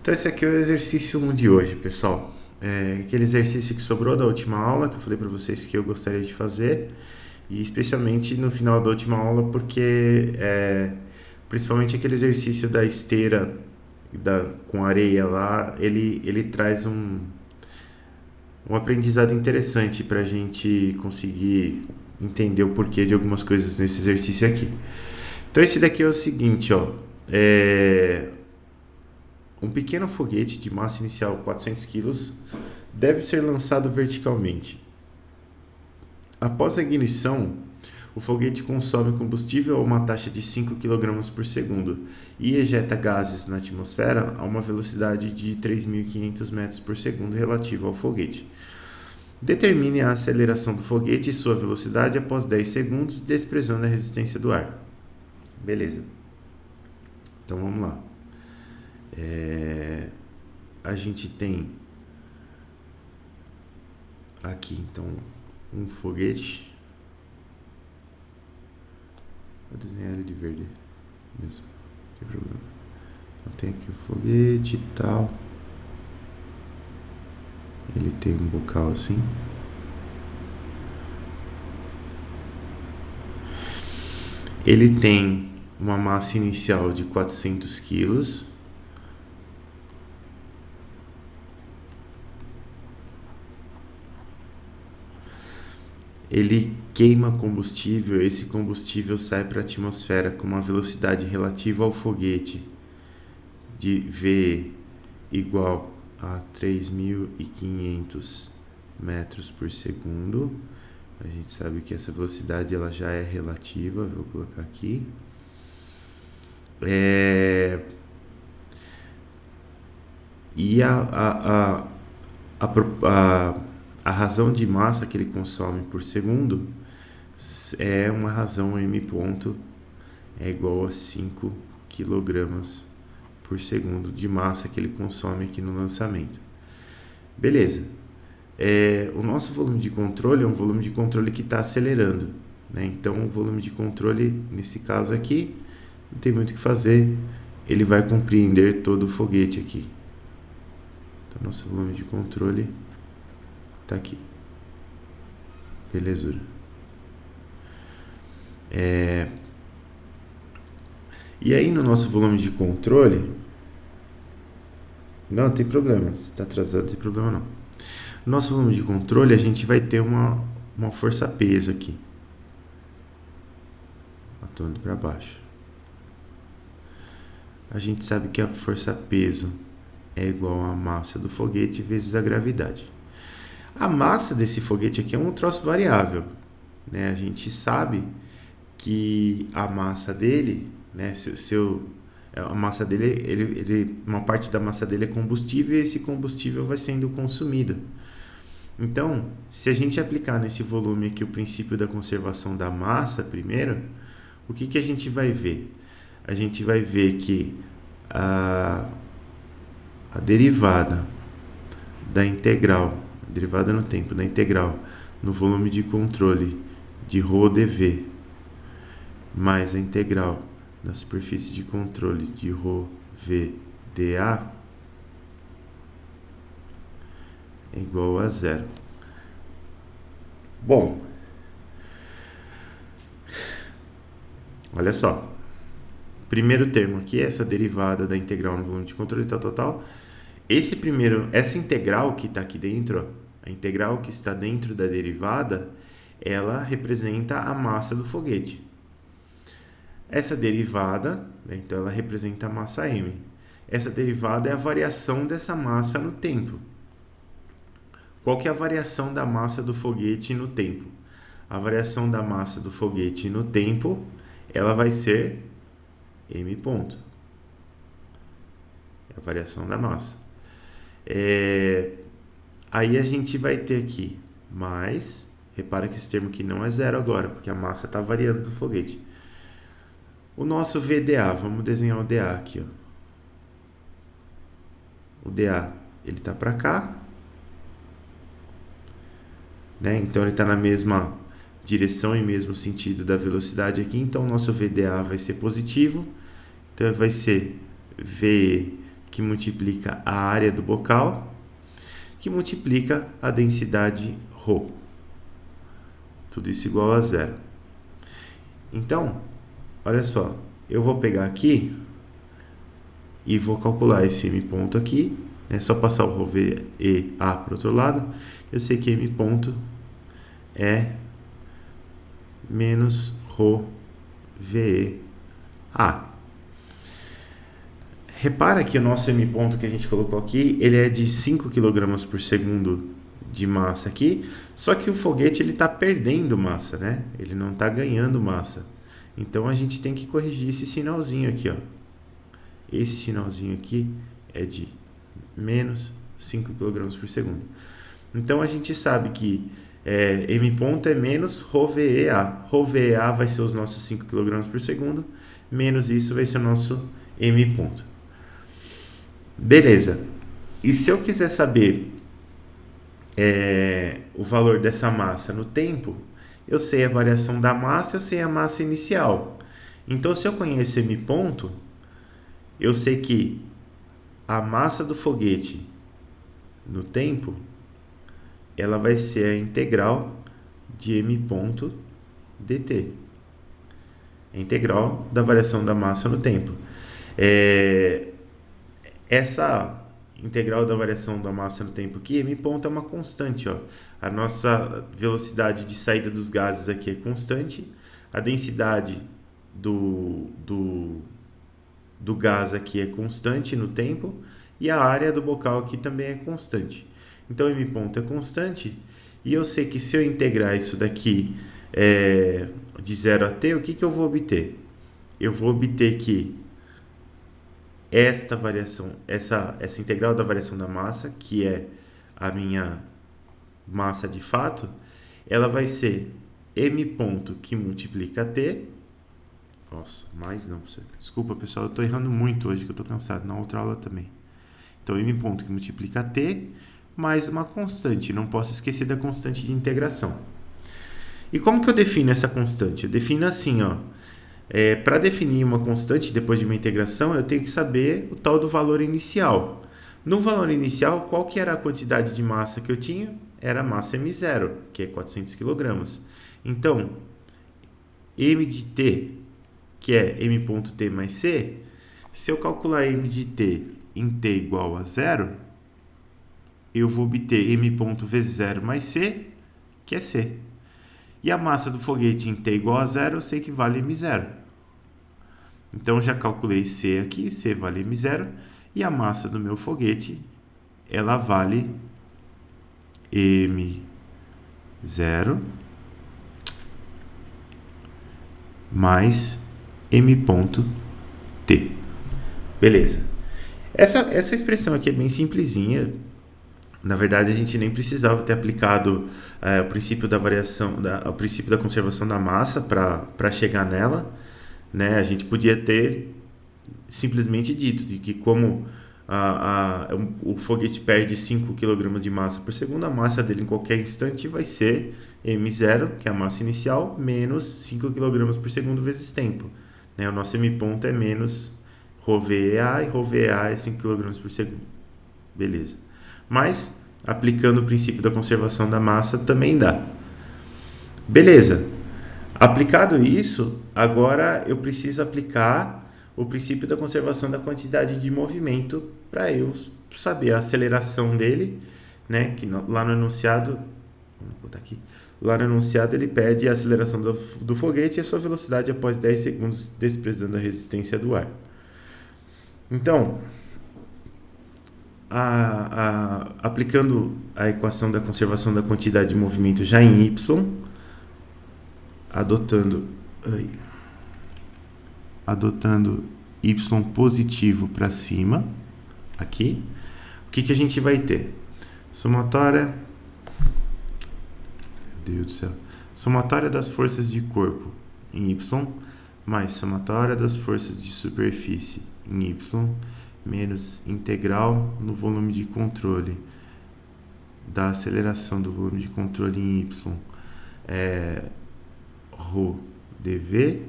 Então esse aqui é o exercício 1 de hoje, pessoal. É aquele exercício que sobrou da última aula, que eu falei para vocês que eu gostaria de fazer, e especialmente no final da última aula, porque principalmente aquele exercício da esteira com areia lá, ele traz um aprendizado interessante para a gente conseguir entender o porquê de algumas coisas nesse exercício aqui. Então esse daqui é o seguinte, ó. Um pequeno foguete de massa inicial 400 kg deve ser lançado verticalmente. Após a ignição, o foguete consome combustível a uma taxa de 5 kg por segundo e ejeta gases na atmosfera a uma velocidade de 3.500 metros por segundo relativa ao foguete. Determine a aceleração do foguete e sua velocidade após 10 segundos, desprezando a resistência do ar. Beleza. Então vamos lá. A gente tem aqui então um foguete. Vou desenhar ele de verde mesmo, não tem problema. Então tem aqui o foguete e tal. Ele tem um bocal assim. Ele tem uma massa inicial de 400 quilos. Ele queima combustível, esse combustível sai para a atmosfera com uma velocidade relativa ao foguete de V igual a 3.500 metros por segundo. A gente sabe que essa velocidade ela já é relativa, vou colocar aqui. E a razão de massa que ele consome por segundo é uma razão m ponto é igual a 5 kg por segundo de massa que ele consome aqui no lançamento. Beleza. O nosso volume de controle é um volume de controle que está acelerando, né? Então o volume de controle, nesse caso aqui, não tem muito o que fazer, ele vai compreender todo o foguete aqui. Então nosso volume de controle está aqui. Belezura. E aí no nosso volume de controle, não tem problema, se está atrasado não tem problema não. No nosso volume de controle a gente vai ter uma força-peso aqui, apontando para baixo. A gente sabe que a força-peso é igual à massa do foguete vezes a gravidade. A massa desse foguete aqui é um troço variável, né? A gente sabe que a massa dele, né? A massa dele, uma parte da massa dele é combustível e esse combustível vai sendo consumido. Então, se a gente aplicar nesse volume aqui o princípio da conservação da massa primeiro, o que a gente vai ver? A gente vai ver que a derivada da integral, derivada no tempo da integral no volume de controle de ρdV mais a integral da superfície de controle de ρvdA é igual a zero. Bom, olha só. Primeiro termo aqui, essa derivada da integral no volume de controle tal. Essa integral que está aqui dentro, a integral que está dentro da derivada, ela representa a massa do foguete. Essa derivada, né, então ela representa a massa m. Essa derivada é a variação dessa massa no tempo. Qual que é a variação da massa do foguete no tempo? A variação da massa do foguete no tempo, ela vai ser m ponto. É a variação da massa. Aí a gente vai ter aqui mais, repara que esse termo aqui não é zero agora, porque a massa está variando do foguete. O nosso VDA, vamos desenhar o DA aqui, ó. O DA, ele está para cá, né? Então ele está na mesma direção e mesmo sentido da velocidade aqui, então o nosso VDA vai ser positivo, então vai ser VE que multiplica a área do bocal, que multiplica a densidade ρ. Tudo isso igual a zero. Então, olha só, eu vou pegar aqui e vou calcular esse M ponto aqui. É só passar o ρVA para o outro lado. Eu sei que M ponto é menos ρVA. Repara que o nosso M ponto que a gente colocou aqui, ele é de 5 kg por segundo de massa aqui, só que o foguete ele está perdendo massa, né? Ele não está ganhando massa. Então a gente tem que corrigir esse sinalzinho aqui, ó. Esse sinalzinho aqui é de menos 5 kg por segundo. Então a gente sabe que M ponto é menos ρVA. ρVA vai ser os nossos 5 kg por segundo, menos isso vai ser o nosso M ponto. Beleza. E se eu quiser saber o valor dessa massa no tempo, eu sei a variação da massa, eu sei a massa inicial. Então, se eu conheço M ponto, eu sei que a massa do foguete no tempo, ela vai ser a integral de M ponto dt. A integral da variação da massa no tempo. Essa integral da variação da massa no tempo aqui, M ponto é uma constante, ó. A nossa velocidade de saída dos gases aqui é constante, a densidade do gás aqui é constante no tempo e a área do bocal aqui também é constante. Então, M ponto é constante e eu sei que se eu integrar isso daqui de 0 a t, o que eu vou obter? Eu vou obter que esta variação, essa integral da variação da massa, que é a minha massa de fato, ela vai ser M ponto que multiplica T. Nossa, mais não. Desculpa, pessoal, eu estou errando muito hoje, que eu estou cansado. Na outra aula também. Então, M ponto que multiplica T, mais uma constante. Não posso esquecer da constante de integração. E como que eu defino essa constante? Eu defino assim, ó. Para definir uma constante depois de uma integração, eu tenho que saber o tal do valor inicial. No valor inicial, qual que era a quantidade de massa que eu tinha? Era a massa M0, que é 400 kg. Então, M de T, que é M ponto T mais C, se eu calcular M de T em T igual a 0, eu vou obter M ponto vezes 0 mais C, que é C. E a massa do foguete em T igual a 0, eu sei que vale M0. Então, já calculei C aqui, C vale M0, e a massa do meu foguete, ela vale M0 mais M ponto T. Beleza. Essa expressão aqui é bem simplesinha. Na verdade, a gente nem precisava ter aplicado o princípio da variação, o princípio da conservação da massa para chegar nela, né? A gente podia ter simplesmente dito de que como o foguete perde 5 kg de massa por segundo, a massa dele em qualquer instante vai ser M0, que é a massa inicial, menos 5 kg por segundo vezes tempo. Né? O nosso M ponto é menos ρVA, e ρVA é 5 kg por segundo. Beleza. Mas, aplicando o princípio da conservação da massa, também dá. Beleza. Aplicado isso, agora eu preciso aplicar o princípio da conservação da quantidade de movimento para eu saber a aceleração dele, né? Que lá no enunciado, vamos botar aqui, lá no enunciado ele pede a aceleração do foguete e a sua velocidade após 10 segundos, desprezando a resistência do ar. Então, aplicando a equação da conservação da quantidade de movimento já em y, adotando y positivo para cima, aqui, o que a gente vai ter? Somatória, meu Deus do céu, somatória das forças de corpo em y, mais somatória das forças de superfície em y, menos integral no volume de controle da aceleração do volume de controle em y, ρ dv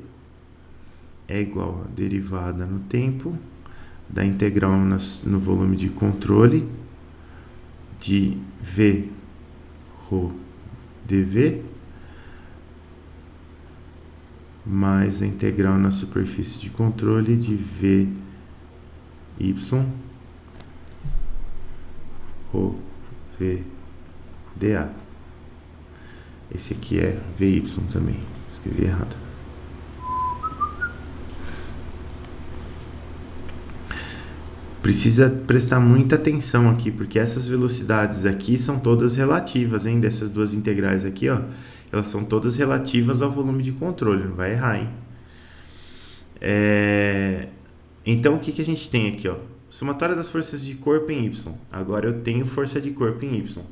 é igual a derivada no tempo da integral no volume de controle de V ρ dV mais a integral na superfície de controle de V y ρ V dA. Esse aqui é VY também, escrevi errado. Precisa prestar muita atenção aqui, porque essas velocidades aqui são todas relativas, hein? Dessas duas integrais aqui, ó, elas são todas relativas ao volume de controle, não vai errar, hein? Então, o que a gente tem aqui, ó? Somatória das forças de corpo em Y. Agora eu tenho força de corpo em Y.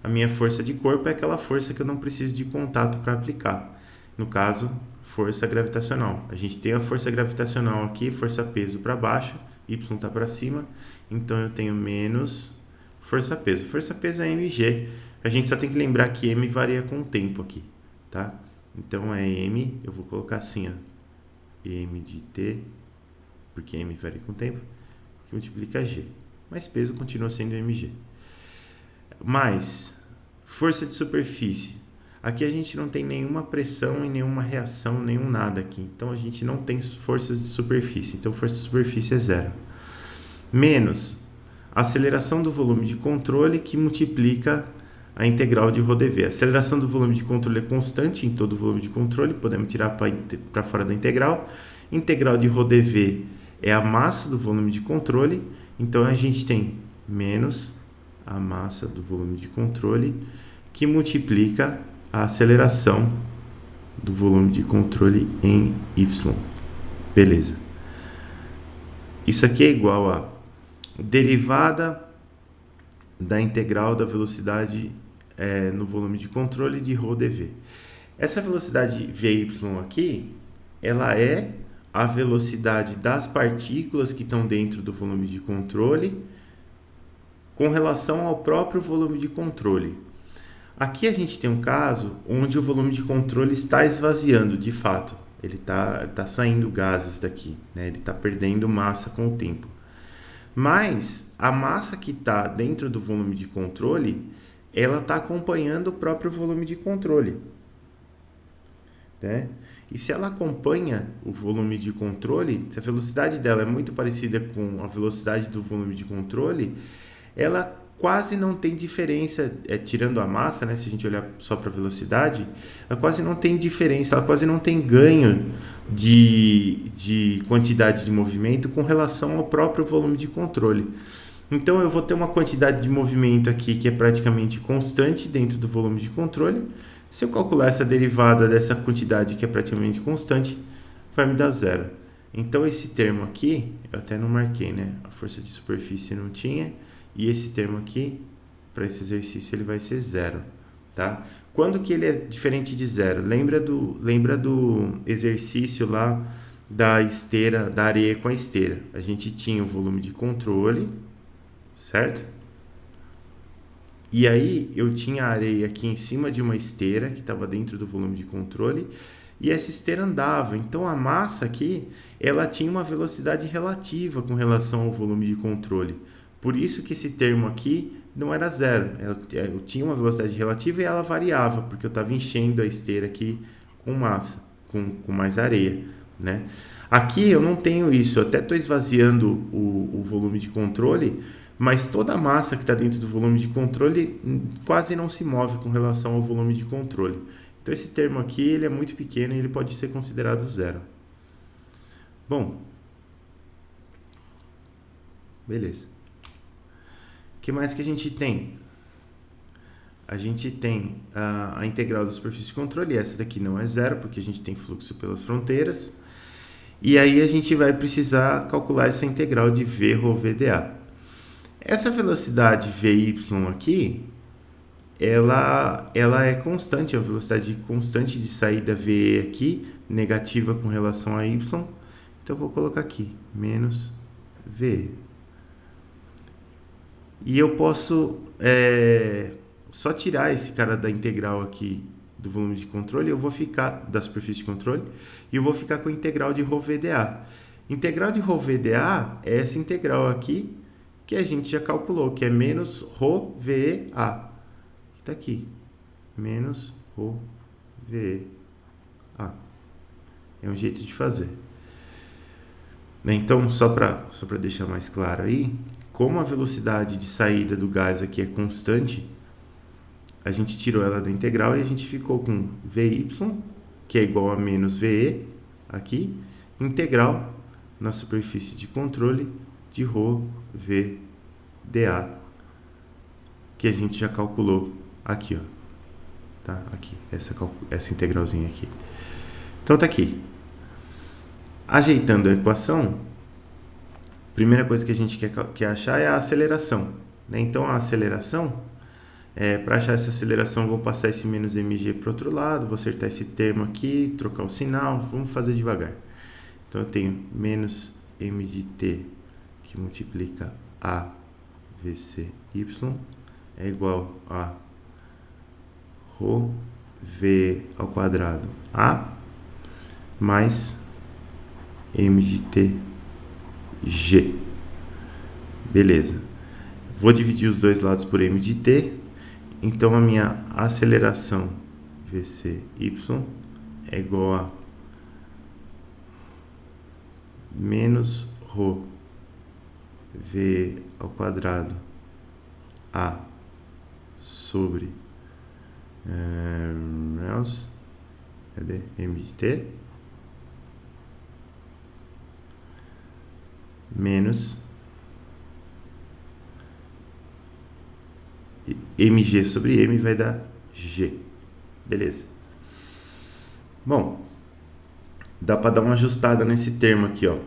A minha força de corpo é aquela força que eu não preciso de contato para aplicar. No caso, força gravitacional. A gente tem a força gravitacional aqui, força-peso para baixo, Y está para cima, então eu tenho menos força-peso. Força-peso é mg. A gente só tem que lembrar que m varia com o tempo aqui, tá? Então é m, eu vou colocar assim, ó, m de t, porque m varia com o tempo, que multiplica g. Mas peso continua sendo mg. Mais força de superfície. Aqui a gente não tem nenhuma pressão e nenhuma reação, nenhum nada aqui. Então a gente não tem forças de superfície. Então força de superfície é zero. Menos a aceleração do volume de controle que multiplica a integral de ρdV. A aceleração do volume de controle é constante em todo o volume de controle. Podemos tirar para fora da integral. Integral de ρdV é a massa do volume de controle. Então a gente tem menos a massa do volume de controle que multiplica a aceleração do volume de controle em y. Beleza. Isso aqui é igual a derivada da integral da velocidade no volume de controle de ρdV. Essa velocidade Vy aqui, ela é a velocidade das partículas que estão dentro do volume de controle com relação ao próprio volume de controle. Aqui a gente tem um caso onde o volume de controle está esvaziando, de fato. Ele está saindo gases daqui, né? Ele está perdendo massa com o tempo. Mas a massa que está dentro do volume de controle, ela está acompanhando o próprio volume de controle, né? E se ela acompanha o volume de controle, se a velocidade dela é muito parecida com a velocidade do volume de controle, ela quase não tem diferença, tirando a massa, né? Se a gente olhar só para a velocidade, ela quase não tem diferença, ela quase não tem ganho de quantidade de movimento com relação ao próprio volume de controle. Então eu vou ter uma quantidade de movimento aqui que é praticamente constante dentro do volume de controle. Se eu calcular essa derivada dessa quantidade que é praticamente constante, vai me dar zero. Então esse termo aqui, eu até não marquei, né? A força de superfície não tinha. E esse termo aqui, para esse exercício, ele vai ser zero, tá? Quando que ele é diferente de zero? Lembra do exercício lá da esteira, da areia com a esteira. A gente tinha o volume de controle, certo? E aí eu tinha a areia aqui em cima de uma esteira que estava dentro do volume de controle e essa esteira andava. Então a massa aqui, ela tinha uma velocidade relativa com relação ao volume de controle. Por isso que esse termo aqui não era zero. Eu tinha uma velocidade relativa e ela variava, porque eu estava enchendo a esteira aqui com massa, com mais areia, né? Aqui eu não tenho isso, eu até estou esvaziando o volume de controle, mas toda a massa que está dentro do volume de controle quase não se move com relação ao volume de controle. Então esse termo aqui ele é muito pequeno e ele pode ser considerado zero. Bom, beleza. O que mais que a gente tem? A gente tem a integral da superfície de controle. Essa daqui não é zero, porque a gente tem fluxo pelas fronteiras. E aí a gente vai precisar calcular essa integral de V ρ V dA. Essa velocidade Vy aqui, ela é constante, a velocidade constante de saída V aqui, negativa com relação a Y. Então eu vou colocar aqui, menos V. E eu posso só tirar esse cara da integral aqui do volume de controle, eu vou ficar da superfície de controle, e eu vou ficar com a integral de ρ V dA. Integral de ρVdA é essa integral aqui que a gente já calculou, que é menos ρVA. Está aqui. Menos ρVA. É um jeito de fazer. Então, só para deixar mais claro aí, como a velocidade de saída do gás aqui é constante, a gente tirou ela da integral e a gente ficou com Vy, que é igual a menos Ve, aqui, integral na superfície de controle de ρVdA, que a gente já calculou aqui, ó. Tá? Aqui, essa integralzinha aqui. Então tá aqui. Ajeitando a equação, a primeira coisa que a gente quer achar é a aceleração, né? Então a aceleração, para achar essa aceleração, eu vou passar esse menos mg para o outro lado, vou acertar esse termo aqui, trocar o sinal, vamos fazer devagar. Então eu tenho menos m de t, que multiplica a vcy, é igual a ρv ao quadrado a mais m de t g. Beleza. Vou dividir os dois lados por m de t. Então a minha aceleração vcy é igual a menos ρ v ao quadrado a sobre cadê? M de t menos mg sobre m vai dar g. Beleza. Bom, dá para dar uma ajustada nesse termo aqui, ó.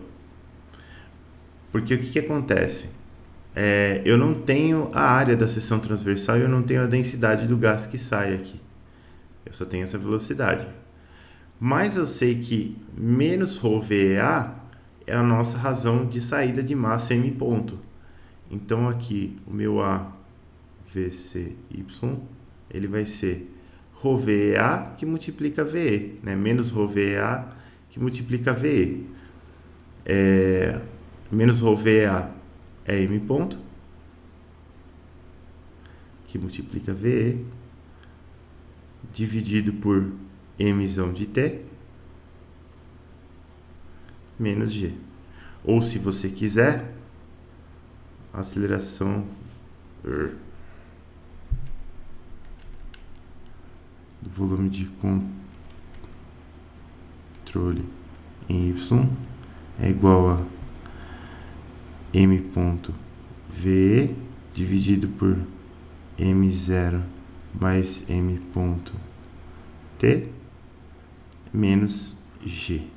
Porque o que acontece? Eu não tenho a área da seção transversal e eu não tenho a densidade do gás que sai aqui. Eu só tenho essa velocidade. Mas eu sei que menos ρVA é a nossa razão de saída de massa m ponto. Então aqui o meu AVCY ele vai ser ρVA que multiplica VE, né? Menos ρVA que multiplica VE. Menos ρVA é m ponto que multiplica VE dividido por mzão de t menos g. Ou se você quiser, a aceleração do volume de controle em y é igual a m ponto VE dividido por m0 mais m ponto t menos g.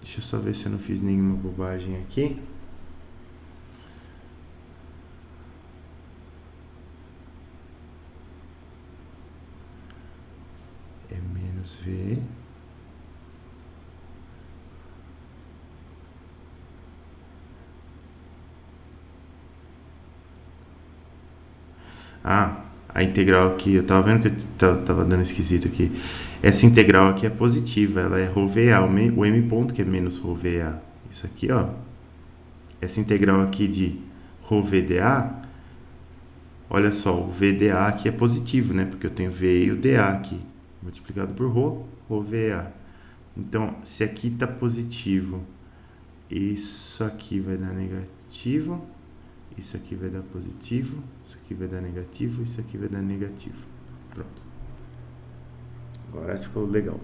Deixa eu só ver se eu não fiz nenhuma bobagem aqui. É menos VE a integral aqui, eu tava vendo que eu tava dando esquisito aqui. Essa integral aqui é positiva, ela é ρVA, o m ponto que é menos ρVA. Isso aqui, ó. Essa integral aqui de ρVdA, olha só, o VdA aqui é positivo, né? Porque eu tenho V e o dA aqui, multiplicado por ρVA. Então, se aqui tá positivo, isso aqui vai dar negativo. Isso aqui vai dar positivo, isso aqui vai dar negativo, isso aqui vai dar negativo. Pronto. Agora ficou legal.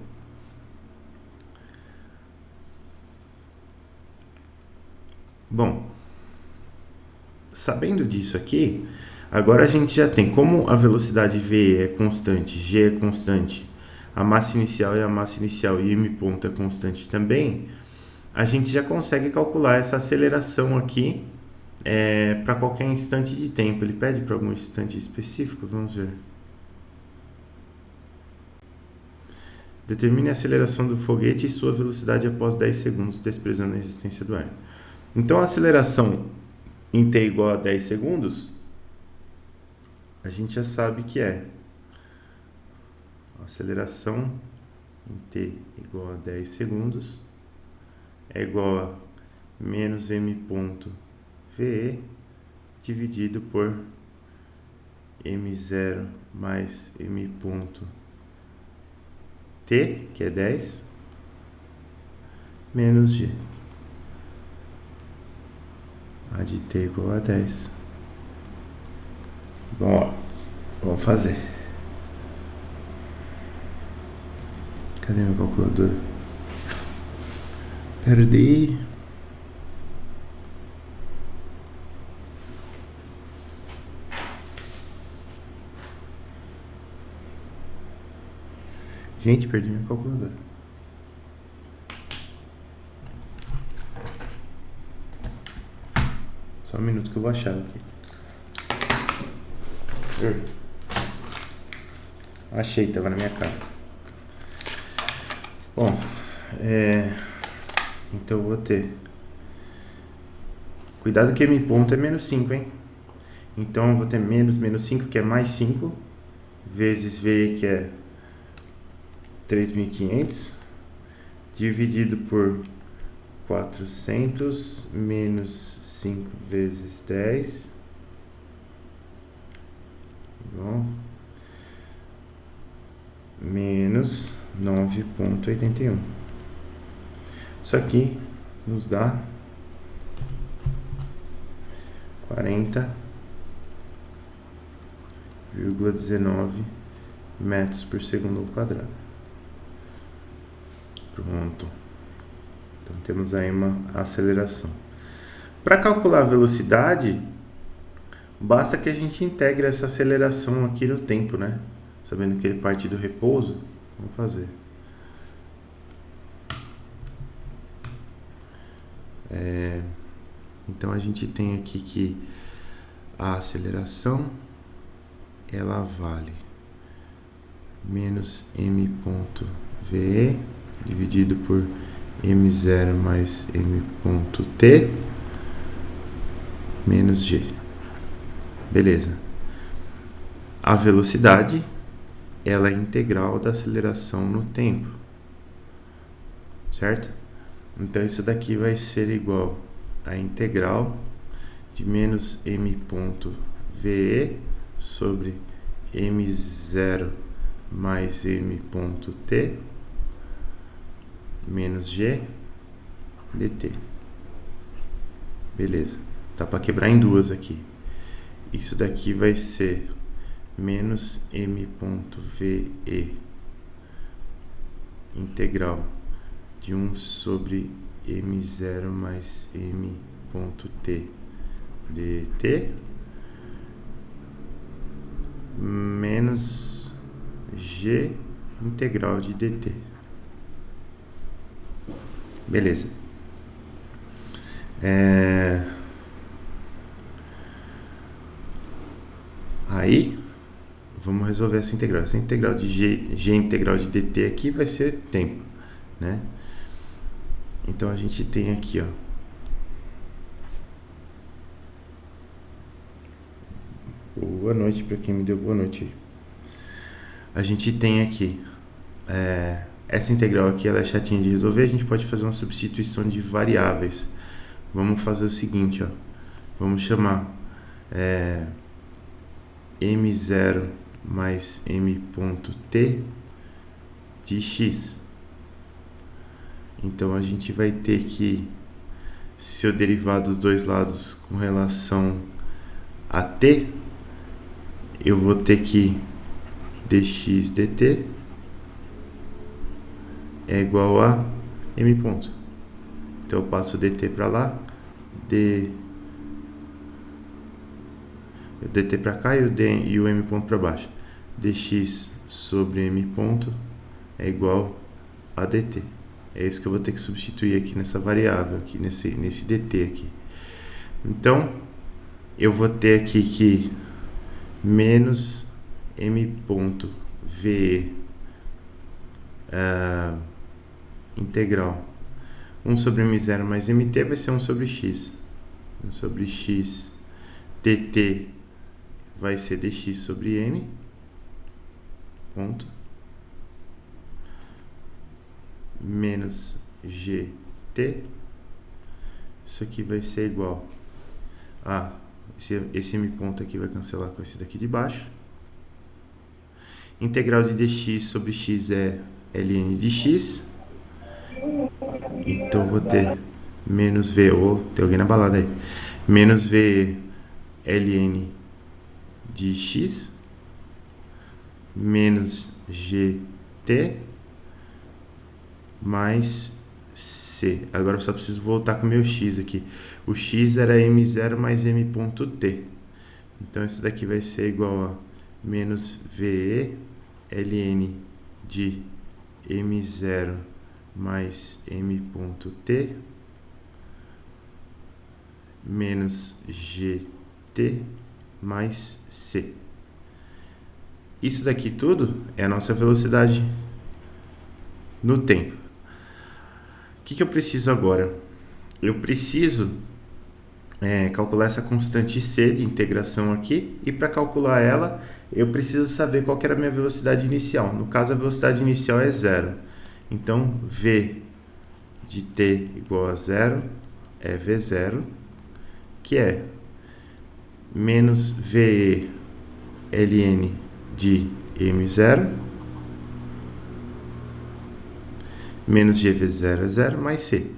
Bom, sabendo disso aqui, agora a gente já tem como a velocidade V é constante, G é constante, a massa inicial é a massa inicial e m ponto é constante também, a gente já consegue calcular essa aceleração aqui para qualquer instante de tempo. Ele pede para algum instante específico? Vamos ver. Determine a aceleração do foguete e sua velocidade após 10 segundos, desprezando a resistência do ar. Então, a aceleração em t igual a 10 segundos, a gente já sabe que é a aceleração em t igual a 10 segundos é igual a menos m ponto VE dividido por m0 mais m ponto T, que é 10, menos G. A de T igual a 10. Bom, ó, vamos fazer. Cadê meu calculador? Perdi. Gente, perdi meu calculador. Só um minuto que eu vou achar aqui. Achei, tava na minha cara. Bom, então eu vou ter... Cuidado que m ponto é menos 5, hein? Então eu vou ter menos 5, que é mais 5, vezes V, que é 3.500, dividido por 400, menos 5 vezes 10. Bom, menos 9,81. Isso aqui nos dá 40,19 metros por segundo ao quadrado. Pronto. Então temos aí uma aceleração. Para calcular a velocidade, basta que a gente integre essa aceleração aqui no tempo, né? Sabendo que ele parte do repouso, vamos fazer. Então a gente tem aqui que a aceleração ela vale menos m ponto VE dividido por m0 mais m ponto T menos G. Beleza. A velocidade ela é integral da aceleração no tempo, certo? Então isso daqui vai ser igual a integral de menos m ponto VE sobre m0 mais m ponto T menos G dt. Beleza. Dá para quebrar em duas aqui. Isso daqui vai ser menos m ponto VE integral de 1 sobre m0 mais m ponto T dt menos G integral de dt. Beleza. Aí, vamos resolver essa integral. Essa integral de G integral de dt aqui vai ser tempo, né? Então, a gente tem aqui, ó. Boa noite para quem me deu boa noite. A gente tem aqui... essa integral aqui ela é chatinha de resolver. A gente pode fazer uma substituição de variáveis. Vamos fazer o seguinte, ó. Vamos chamar m0 mais m ponto T de x. Então a gente vai ter que, se eu derivar dos dois lados com relação a t, eu vou ter que dx dt é igual a m ponto. Então eu passo o dt para lá, o dt para cá e o m ponto para baixo. Dx sobre m ponto é igual a dt. É isso que eu vou ter que substituir aqui nessa variável, aqui nesse dt aqui. Então, eu vou ter aqui que menos m ponto VE integral 1 sobre m0 mais mt vai ser 1 sobre x. 1 sobre x dt vai ser dx sobre m ponto menos gt Isso aqui vai ser igual a... Esse m ponto aqui vai cancelar com esse daqui de baixo. Integral de dx sobre x é ln de x. Então, vou ter menos v... tem alguém na balada aí. Menos v ln de x menos gt mais c. Agora eu só preciso voltar com o meu x aqui. O x era m0 mais m ponto t. Então isso daqui vai ser igual a menos ve ln de m0 mais m ponto t menos gt mais c. Isso daqui tudo é a nossa velocidade no tempo. O que eu preciso agora? Eu preciso calcular essa constante c de integração aqui, e para calcular ela, eu preciso saber qual que era a minha velocidade inicial. No caso, a velocidade inicial é zero. Então, v de t igual a zero é v0, que é menos ve ln de m0 menos gv0 é zero mais c.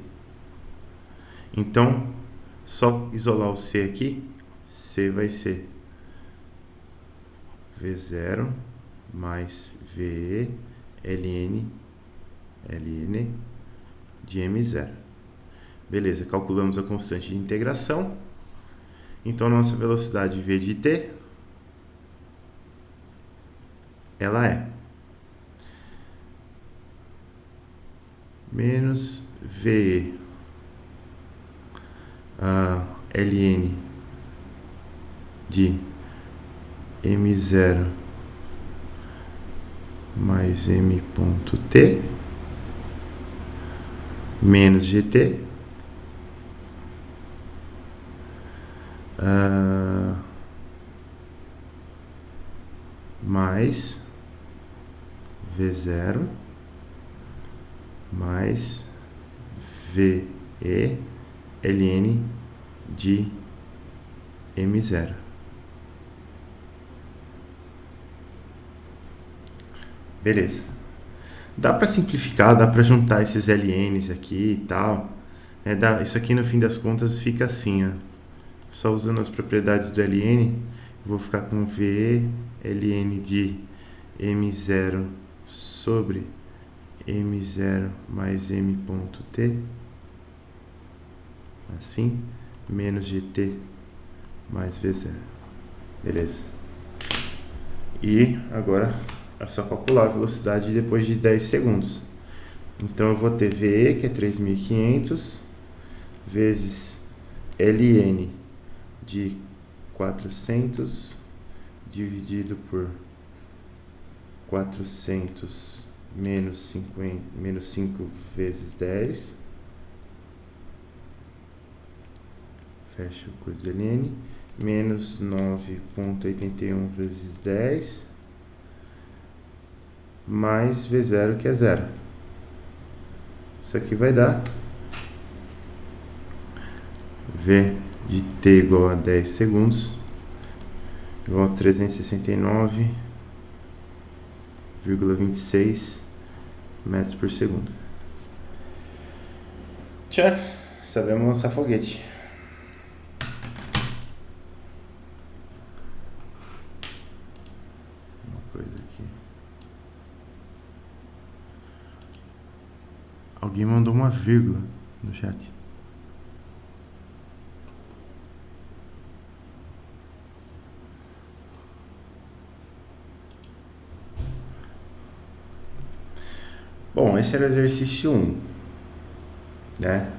Então, só isolar o c aqui, c vai ser v0 mais ve ln de m0. Beleza, calculamos a constante de integração. Então, nossa velocidade v de t, ela é menos ve ln de m0 mais m ponto t menos gt mais v0 mais ve ln de m0. Beleza. Dá para simplificar, dá para juntar esses ln's aqui e tal. Isso aqui, no fim das contas, fica assim, ó. Só usando as propriedades do ln, vou ficar com v ln de m0 sobre m0 mais m ponto t, assim, menos gt mais v0. Beleza. E agora é só calcular a velocidade depois de 10 segundos. Então eu vou ter ve, que é 3.500, vezes ln de 400 dividido por 400 menos 5 vezes 10. Fecha o curso de ln. Menos 9,81 vezes 10. Mais V0, que é 0. Isso aqui vai dar V de t igual a 10 segundos, igual a 369,26 metros por segundo. Tchau, sabemos lançar foguete. Uma coisa aqui. Alguém mandou uma vírgula no chat. Bom, esse era o exercício 1, né?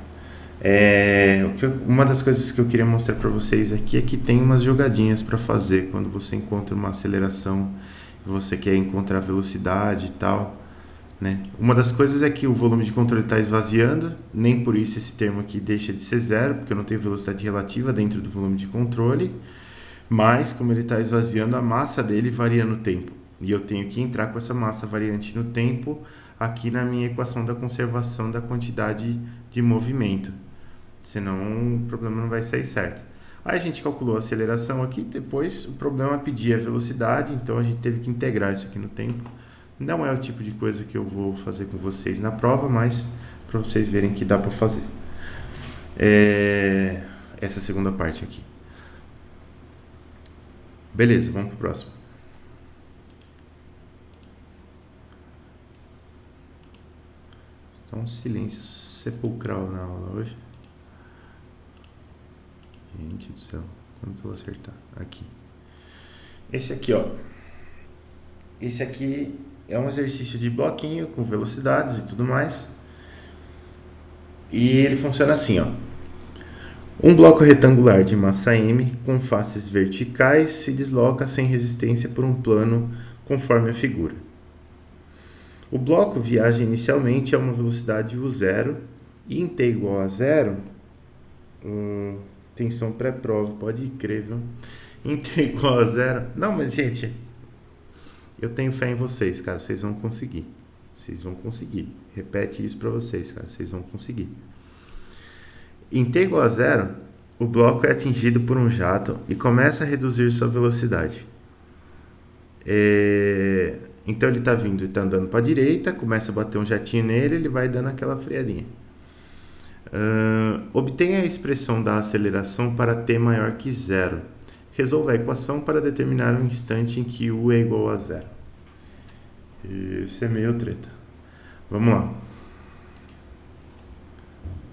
Uma das coisas que eu queria mostrar para vocês aqui é que tem umas jogadinhas para fazer quando você encontra uma aceleração e você quer encontrar velocidade e tal, né? Uma das coisas é que o volume de controle está esvaziando, nem por isso esse termo aqui deixa de ser zero, porque eu não tenho velocidade relativa dentro do volume de controle, mas como ele está esvaziando, a massa dele varia no tempo, e eu tenho que entrar com essa massa variante no tempo aqui na minha equação da conservação da quantidade de movimento. senão o problema não vai sair certo. Aí a gente calculou a aceleração aqui, depois o problema pedia a velocidade, então a gente teve que integrar isso aqui no tempo. Não é o tipo de coisa que eu vou fazer com vocês na prova, mas para vocês verem que dá para fazer. Essa segunda parte aqui. Beleza, vamos pro próximo. Está um silêncio sepulcral na aula hoje. Gente do céu, como que eu vou acertar? Aqui. Esse aqui, ó. Esse aqui é um exercício de bloquinho com velocidades e tudo mais. E ele funciona assim, ó. Um bloco retangular de massa M com faces verticais se desloca sem resistência por um plano conforme a figura. O bloco viaja inicialmente a uma velocidade u0 e em t igual a 0, tensão pré-prova, pode crer, viu? Em t igual a 0... Não, mas gente, eu tenho fé em vocês, cara, vocês vão conseguir. Vocês vão conseguir. Repete isso pra vocês, cara, vocês vão conseguir. Em t igual a 0, o bloco é atingido por um jato e começa a reduzir sua velocidade. Então ele está vindo e está andando para a direita, começa a bater um jatinho nele, ele vai dando aquela freadinha. Obtenha a expressão da aceleração para t maior que 0. Resolva a equação para determinar um instante em que u é igual a 0. Esse é meio treta. Vamos lá.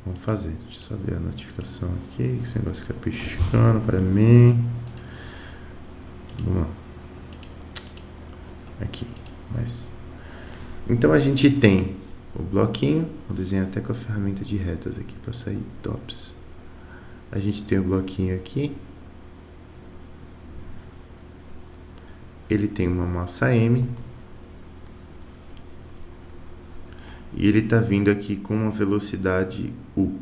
Vamos fazer. Deixa eu só ver a notificação aqui. Esse negócio fica piscando para mim. Vamos lá. Aqui. Mas... Então a gente tem o bloquinho. Vou desenhar até com a ferramenta de retas aqui para sair tops. A gente tem o bloquinho aqui. Ele tem uma massa M. E ele está vindo aqui com uma velocidade U.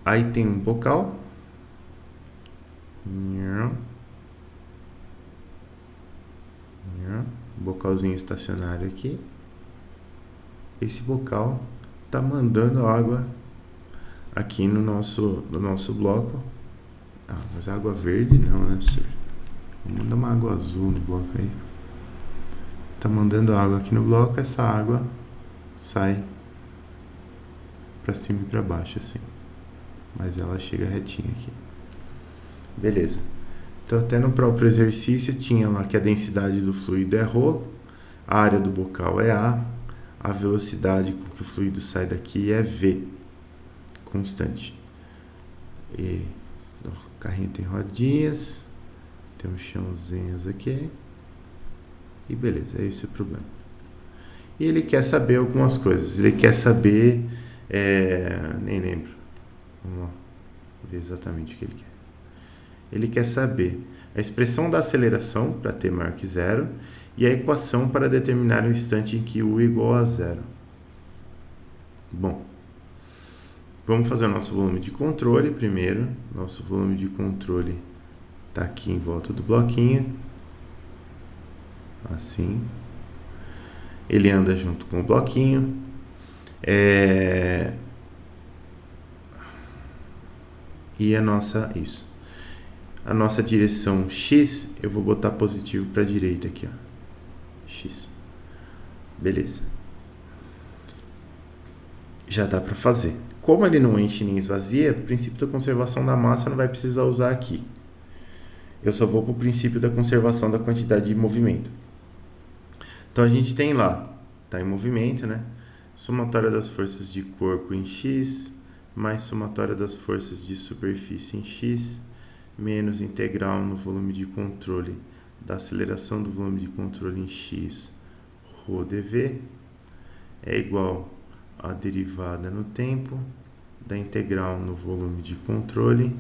Aí tem um bocal. Bocalzinho estacionário aqui. Esse bocal está mandando água aqui no nosso bloco. Mas água verde não, né, senhor? Vamos mandar uma água azul no bloco aí. Está mandando água aqui no bloco, essa água sai para cima e para baixo assim, mas ela chega retinha aqui, beleza. Então até no próprio exercício tinha lá que a densidade do fluido é ρ, a área do bocal é a velocidade com que o fluido sai daqui é v, constante. E o carrinho tem rodinhas, tem uns chãozinhos aqui e beleza, é esse o problema. E ele quer saber algumas coisas. Ele quer saber... nem lembro. Vamos lá. Ver exatamente o que ele quer. Ele quer saber a expressão da aceleração para t maior que 0 e a equação para determinar o instante em que u é igual a 0. Bom, vamos fazer o nosso volume de controle primeiro. Nosso volume de controle está aqui em volta do bloquinho. Assim. Ele anda junto com o bloquinho. E a nossa direção X, eu vou botar positivo para a direita aqui, ó. X. Beleza. Já dá para fazer. Como ele não enche nem esvazia, o princípio da conservação da massa não vai precisar usar aqui. Eu só vou para o princípio da conservação da quantidade de movimento. Então a gente tem lá, está em movimento, né? Somatória das forças de corpo em X, mais somatória das forças de superfície em X, menos integral no volume de controle da aceleração do volume de controle em X, ρ dv, é igual a derivada no tempo da integral no volume de controle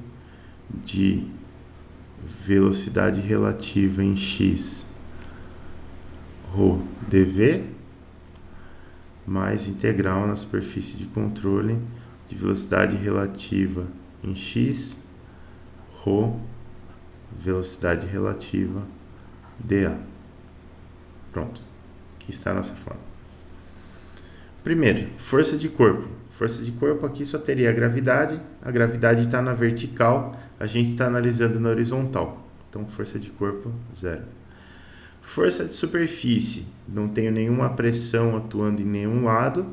de velocidade relativa em X, ρ dv, mais integral na superfície de controle de velocidade relativa em x, ρ, velocidade relativa dA. Pronto, aqui está a nossa forma. Primeiro, força de corpo. Força de corpo aqui só teria a gravidade está na vertical, a gente está analisando na horizontal. Então, força de corpo, 0. Força de superfície, não tenho nenhuma pressão atuando em nenhum lado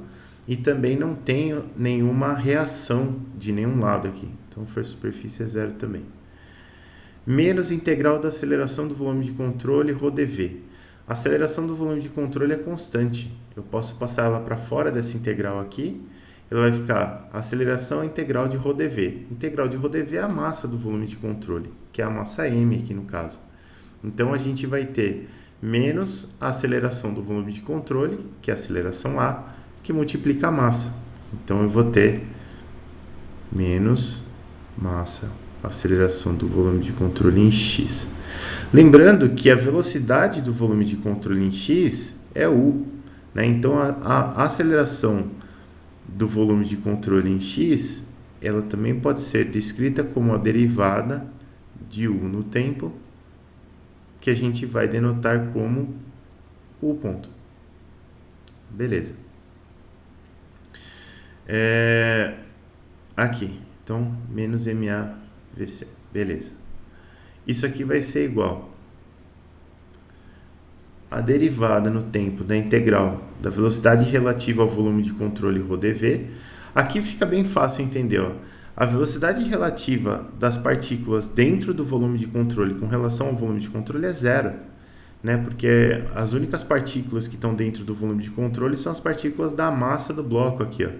e também não tenho nenhuma reação de nenhum lado aqui. Então, força de superfície é 0 também. Menos integral da aceleração do volume de controle, ρdv. A aceleração do volume de controle é constante. Eu posso passar ela para fora dessa integral aqui. Ela vai ficar a aceleração integral de ρdv. Integral de ρdv é a massa do volume de controle, que é a massa m aqui no caso. Então, a gente vai ter menos a aceleração do volume de controle, que é a aceleração A, que multiplica a massa. Então, eu vou ter menos massa, aceleração do volume de controle em x. Lembrando que a velocidade do volume de controle em x é u, né? Então, a aceleração do volume de controle em x, ela também pode ser descrita como a derivada de u no tempo, que a gente vai denotar como u ponto. Beleza. Aqui, então, menos MAVC. Beleza. Isso aqui vai ser igual a derivada no tempo da integral da velocidade relativa ao volume de controle ρdv. Aqui fica bem fácil entender, ó. A velocidade relativa das partículas dentro do volume de controle com relação ao volume de controle é 0, né? Porque as únicas partículas que estão dentro do volume de controle são as partículas da massa do bloco aqui, ó.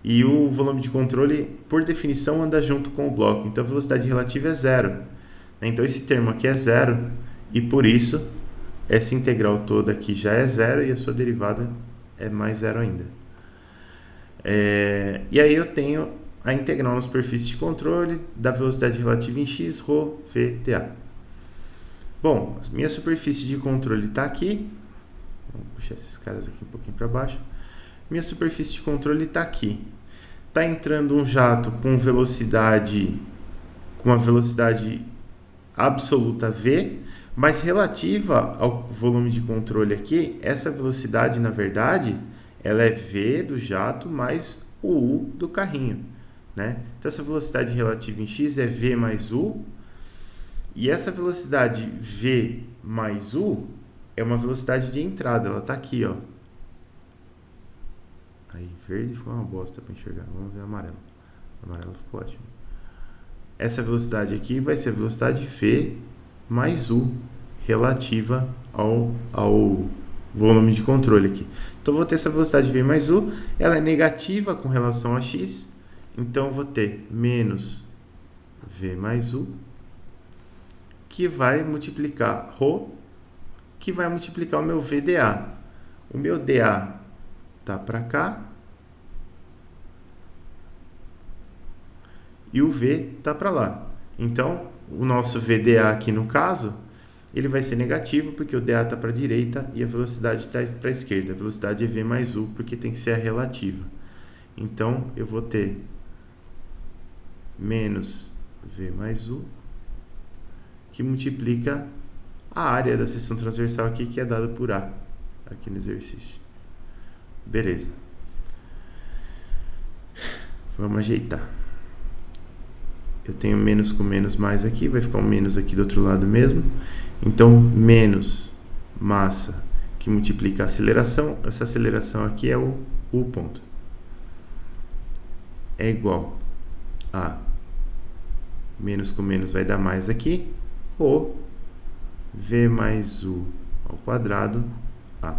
E o volume de controle, por definição, anda junto com o bloco. Então, a velocidade relativa é 0. Então, esse termo aqui é 0 e, por isso, essa integral toda aqui já é 0 e a sua derivada é mais 0 ainda. E aí eu tenho a integral na superfície de controle da velocidade relativa em x, ρ, v, dA. Bom, minha superfície de controle está aqui. Vou puxar esses caras aqui um pouquinho para baixo. Minha superfície de controle está aqui. Está entrando um jato com uma velocidade absoluta v, mas relativa ao volume de controle aqui, essa velocidade, na verdade, ela é v do jato mais o u do carrinho, né? Então, essa velocidade relativa em x é v mais u, e essa velocidade v mais u é uma velocidade de entrada, ela está aqui, ó. Aí, verde ficou uma bosta para enxergar, vamos ver amarelo. Amarelo ficou ótimo. Essa velocidade aqui vai ser a velocidade v mais u relativa ao volume de controle aqui. Então, vou ter essa velocidade v mais u, ela é negativa com relação a x, então eu vou ter menos v mais u, que vai multiplicar ρ, que vai multiplicar o meu VDA. O meu dA tá para cá e o V tá para lá. Então, o nosso VDA aqui no caso, ele vai ser negativo porque o dA está para a direita e a velocidade está para a esquerda. A velocidade é V mais U porque tem que ser a relativa. Então, eu vou ter menos V mais U, que multiplica a área da seção transversal aqui, que é dada por A, aqui no exercício. Beleza. Vamos ajeitar. Eu tenho menos com menos mais aqui, vai ficar um menos aqui do outro lado mesmo. Então, menos massa que multiplica a aceleração, essa aceleração aqui é o U ponto. É igual a menos com menos vai dar mais aqui, ou V mais U ao quadrado A.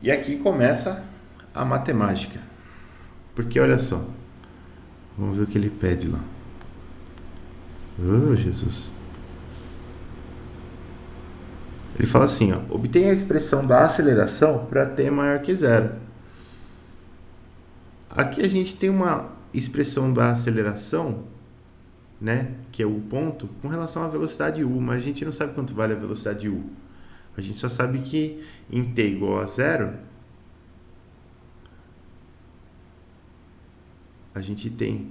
E aqui começa a matemática. Porque olha só, vamos ver o que ele pede lá. Oh, Jesus. Ele fala assim, ó, obtenha a expressão da aceleração para t maior que zero. Aqui a gente tem uma expressão da aceleração, né, que é o ponto, com relação à velocidade u, mas a gente não sabe quanto vale a velocidade u. A gente só sabe que em t igual a zero, a gente tem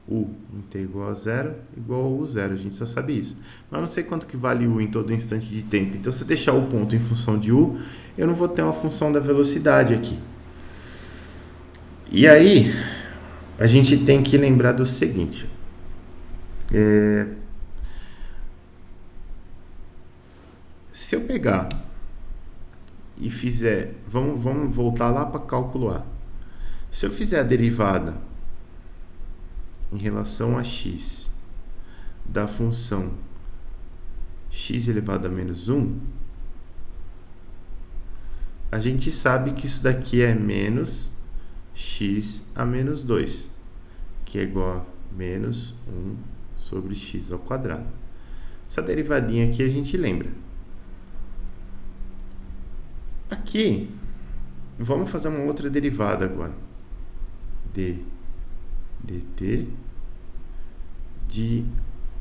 u em t igual a zero, igual a u zero. A gente só sabe isso. Mas eu não sei quanto que vale u em todo instante de tempo. Então, se eu deixar o ponto em função de u, eu não vou ter uma função da velocidade aqui. E aí, a gente tem que lembrar do seguinte. Se eu pegar e fizer... Vamos voltar lá para cálculo A. Se eu fizer a derivada em relação a x da função x elevado a menos 1, a gente sabe que isso daqui é menos x a menos 2, que é igual a menos 1 sobre x ao quadrado. Essa derivadinha aqui a gente lembra. Aqui, vamos fazer uma outra derivada agora. dt de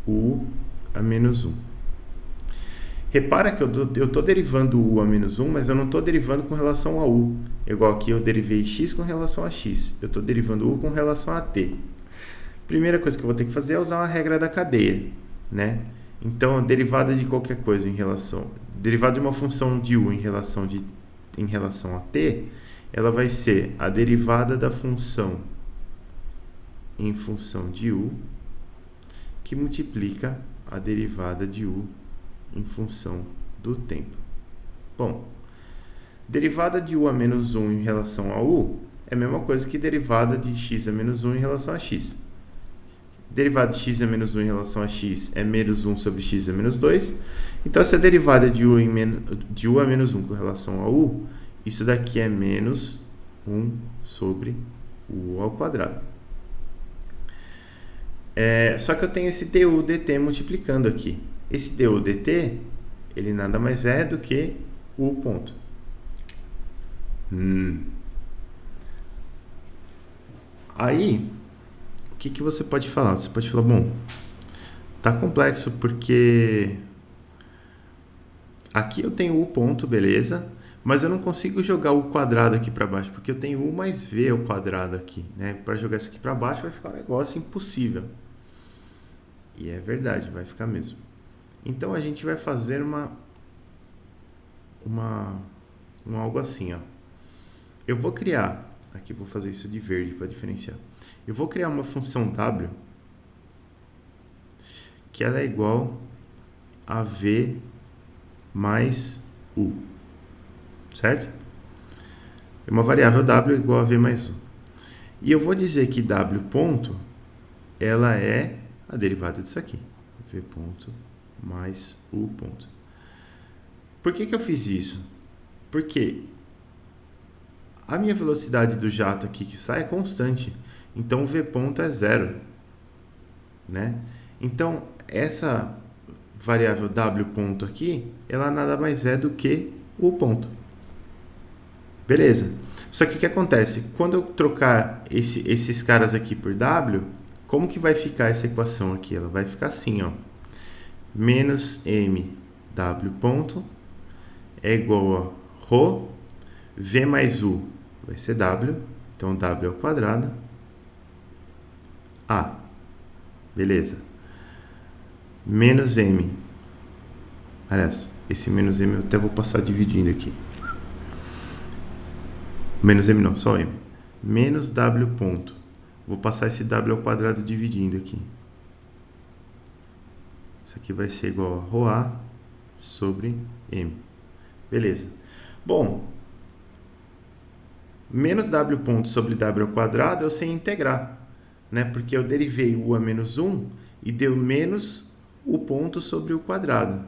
u a menos 1. Repara que eu estou derivando u a menos 1, mas eu não estou derivando com relação a u. Igual aqui eu derivei x com relação a x. Eu estou derivando u com relação a t. Primeira coisa que eu vou ter que fazer é usar uma regra da cadeia, né? Então, a derivada de qualquer coisa em relação... derivada de uma função de u em relação a t, ela vai ser a derivada da função em função de u, que multiplica a derivada de u em função do tempo. Bom, derivada de u a menos 1 em relação a u é a mesma coisa que derivada de x a menos 1 em relação a x. Derivada de x a menos 1 em relação a x é menos 1 sobre x a menos 2. Então, essa derivada de u a menos 1 com relação a u, isso daqui é menos 1 sobre u ao quadrado. Só que eu tenho esse du dt multiplicando aqui. Esse du dt, ele nada mais é do que u ponto. Aí, o que você pode falar? Você pode falar, bom, tá complexo porque aqui eu tenho u ponto, beleza, mas eu não consigo jogar o quadrado aqui para baixo, porque eu tenho u mais v ao quadrado aqui, né? Para jogar isso aqui para baixo vai ficar um negócio impossível. E é verdade, vai ficar mesmo. Então, a gente vai fazer algo assim, ó. Eu vou criar, aqui vou fazer isso de verde para diferenciar. Eu vou criar uma função w que ela é igual a v mais u, certo? É uma variável w igual a v mais u. E eu vou dizer que w ponto, ela é a derivada disso aqui, v ponto mais u ponto. Por que eu fiz isso? Porque a minha velocidade do jato aqui que sai é constante, então o v ponto é zero, né? Então, essa variável w ponto aqui, ela nada mais é do que u ponto. Beleza. Só que o que acontece? Quando eu trocar esses caras aqui por w, como que vai ficar essa equação aqui? Ela vai ficar assim, ó. Menos m w ponto é igual a ρ, v mais u vai ser w, então w ao quadrado, a. Beleza. Menos m. Aliás, esse menos m eu até vou passar dividindo aqui. Menos m não, só m. Menos w ponto. Vou passar esse w ao quadrado dividindo aqui. Isso aqui vai ser igual a ρa sobre m. Beleza. Bom, menos w ponto sobre w ao quadrado eu sei integrar, né? Porque eu derivei u a menos 1 e deu menos u ponto sobre o quadrado.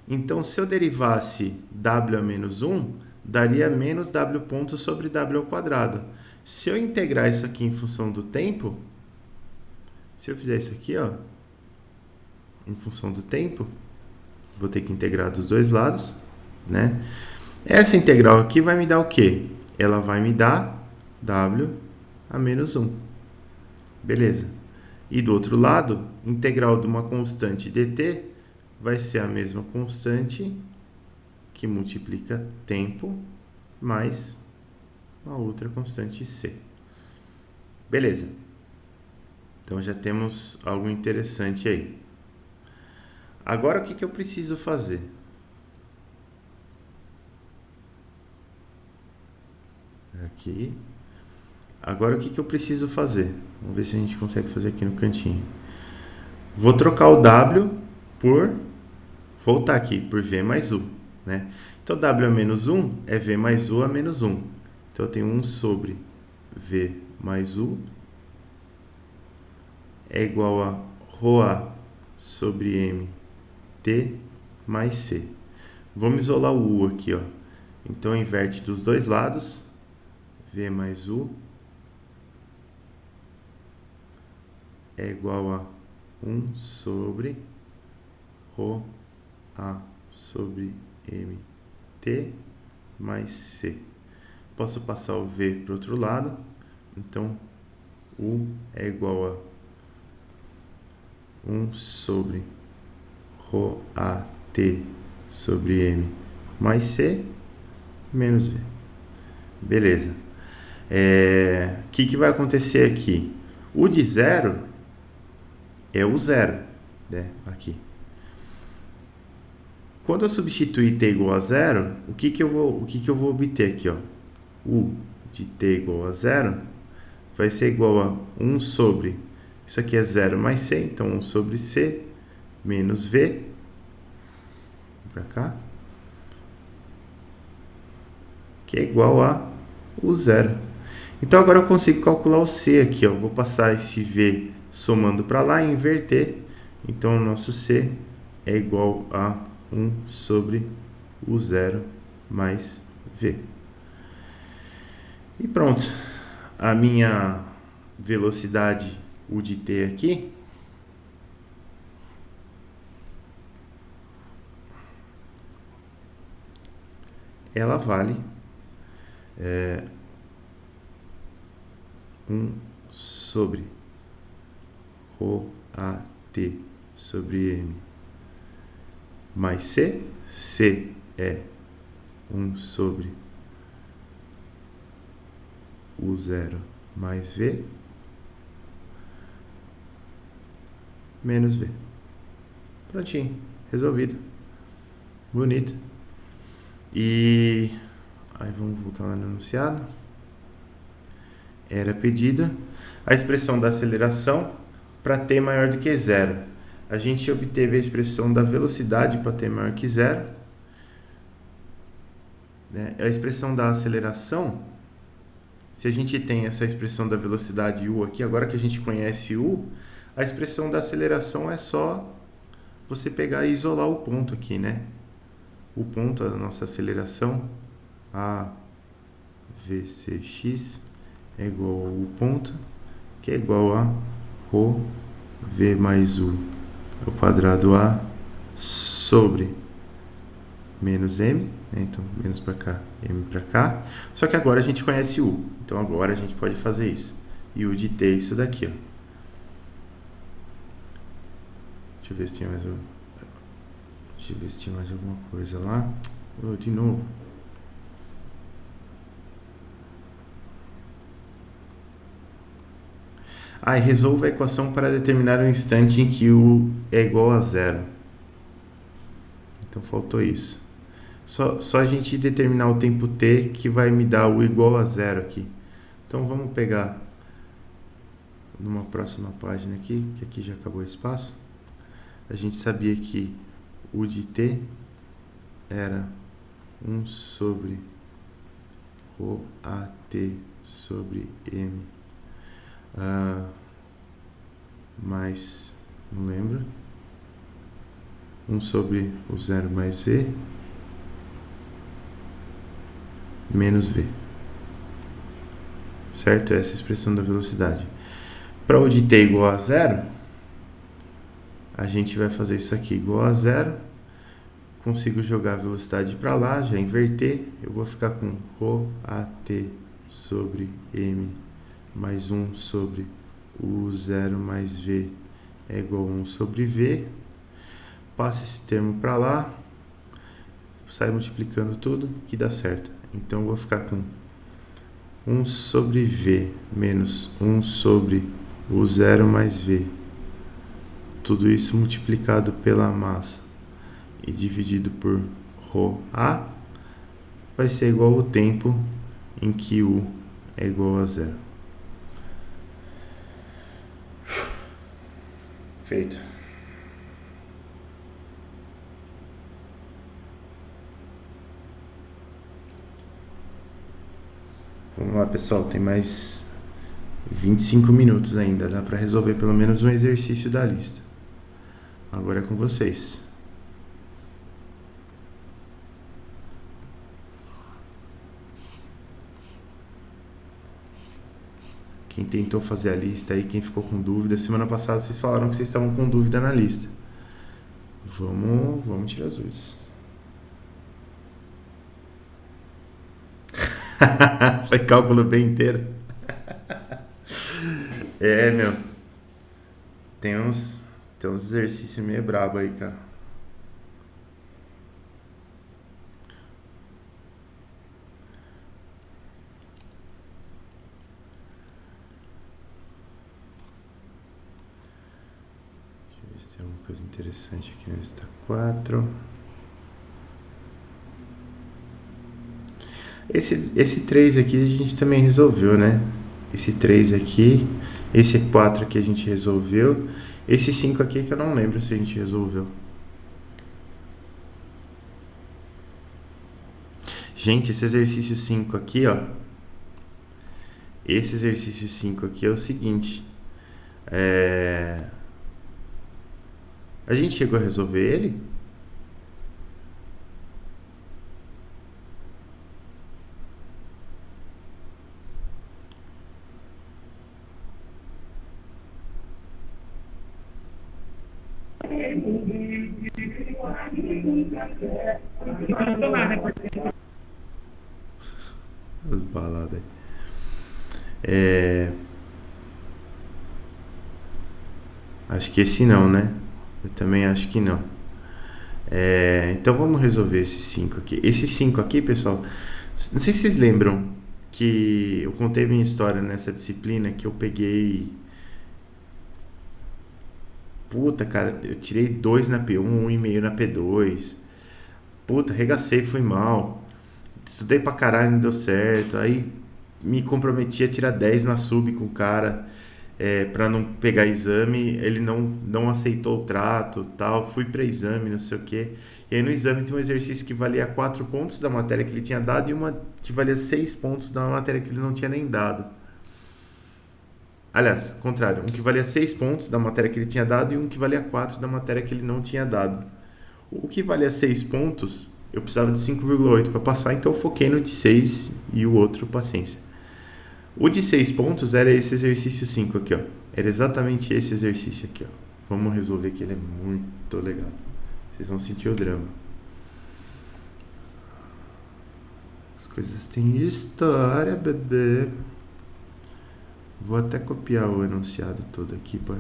Então, se eu derivasse w a menos 1, daria menos w ponto sobre w ao quadrado. Se eu integrar isso aqui em função do tempo, se eu fizer isso aqui, ó, em função do tempo, vou ter que integrar dos dois lados, né? Essa integral aqui vai me dar o quê? Ela vai me dar w a menos 1. Beleza. E do outro lado, integral de uma constante dt vai ser a mesma constante que multiplica tempo mais uma outra constante c. Beleza. Então, já temos algo interessante aí. Agora, o que eu preciso fazer? Aqui. Agora o que eu preciso fazer? Vamos ver se a gente consegue fazer aqui no cantinho. Vou trocar o W por... voltar aqui, por V mais U, né? Então, W a menos 1 é V mais U a menos 1. Então, eu tenho 1 sobre V mais U é igual a ρA sobre M T mais C. Vamos isolar o U aqui, ó. Então, inverte dos dois lados. V mais U é igual a 1 sobre ρA sobre M T mais C. Posso passar o V para o outro lado. Então, U é igual a 1 sobre ρAT sobre M mais C menos V. Beleza. O que vai acontecer aqui? O de zero é o zero, né? Aqui. Quando eu substituir t igual a zero, o que eu vou obter aqui, ó? U de t igual a zero vai ser igual a 1 sobre... Isso aqui é 0 mais C, então 1 sobre C menos V. Para cá. Que é igual a o zero. Então, agora eu consigo calcular o C aqui, ó. Vou passar esse V somando para lá e inverter. Então, o nosso C é igual a 1 sobre o zero mais V. E pronto. A minha velocidade U de T aqui ela vale 1 sobre ρAT sobre M mais C. C é 1 sobre o zero mais V menos V. Prontinho, resolvido. Bonito. E aí vamos voltar lá no enunciado. Era pedida a expressão da aceleração para t maior do que zero. A gente obteve a expressão da velocidade para t maior que zero. A expressão da aceleração, se a gente tem essa expressão da velocidade U aqui, agora que a gente conhece U, a expressão da aceleração é só você pegar e isolar o ponto aqui, né? O ponto da nossa aceleração, AVCX, é igual ao U ponto, que é igual a ρ V mais U ao quadrado A sobre menos M, né? Então menos para cá, M para cá. Só que agora a gente conhece U, então agora a gente pode fazer isso. E U de T é isso daqui, ó. Deixa eu ver se tinha mais Deixa eu ver se tinha mais alguma coisa lá. De novo. E resolva a equação para determinar o instante em que U é igual a zero. Então faltou isso. Só a gente determinar o tempo t que vai me dar U igual a zero aqui. Então vamos pegar numa próxima página aqui, que aqui já acabou o espaço. A gente sabia que U de t era 1 sobre ρAT sobre M mais, não lembro, 1 sobre o zero mais V menos V. Certo? Essa é a expressão da velocidade. Para U de t igual a zero, a gente vai fazer isso aqui igual a zero. Consigo jogar a velocidade para lá, já inverter. Eu vou ficar com ρAT sobre M mais 1 sobre o zero mais V é igual a 1 sobre V. Passa esse termo para lá, sai multiplicando tudo, que dá certo. Então, eu vou ficar com 1 sobre V menos 1 sobre o zero mais V. Tudo isso multiplicado pela massa e dividido por ρA vai ser igual ao tempo em que U é igual a zero. Perfeito. Vamos lá, pessoal. Tem mais 25 minutos ainda. Dá para resolver pelo menos um exercício da lista. Agora é com vocês. Quem tentou fazer a lista aí, quem ficou com dúvida. Semana passada vocês falaram que vocês estavam com dúvida na lista. Vamos tirar as dúvidas. Foi cálculo bem inteiro. Meu. Tem uns exercícios meio brabo aí, cara. Deixa eu ver se tem alguma coisa interessante aqui na lista 4. Esse 3 aqui a gente também resolveu, né? Esse 3 aqui. Esse 4 aqui a gente resolveu. Esse 5 aqui é que eu não lembro se a gente resolveu. Gente, esse exercício 5 aqui, ó. Esse exercício 5 aqui é o seguinte. A gente chegou a resolver ele? As baladas aí. Acho que esse não, né? Eu também acho que não. Então vamos resolver esse 5 aqui. Esse 5 aqui, pessoal, não sei se vocês lembram que eu contei minha história nessa disciplina que eu peguei. Puta, cara, eu tirei 2 na P1, 1,5 na P2. Puta, arregacei, fui mal. Estudei pra caralho, não deu certo. Aí me comprometi a tirar 10 na sub com o cara, pra não pegar exame. Ele não aceitou o trato, tal. Fui pra exame, não sei o que. E aí no exame tinha um exercício que valia 4 pontos da matéria que ele tinha dado e uma que valia 6 pontos da matéria que ele não tinha nem dado. Aliás, contrário, um que valia 6 pontos da matéria que ele tinha dado e um que valia 4 da matéria que ele não tinha dado. O que valia 6 pontos, eu precisava de 5,8 para passar, então eu foquei no de 6 e o outro, paciência. O de 6 pontos era esse exercício 5 aqui, ó. Era exatamente esse exercício aqui, ó. Vamos resolver que ele é muito legal. Vocês vão sentir o drama. As coisas têm história, bebê. Vou até copiar o enunciado todo aqui para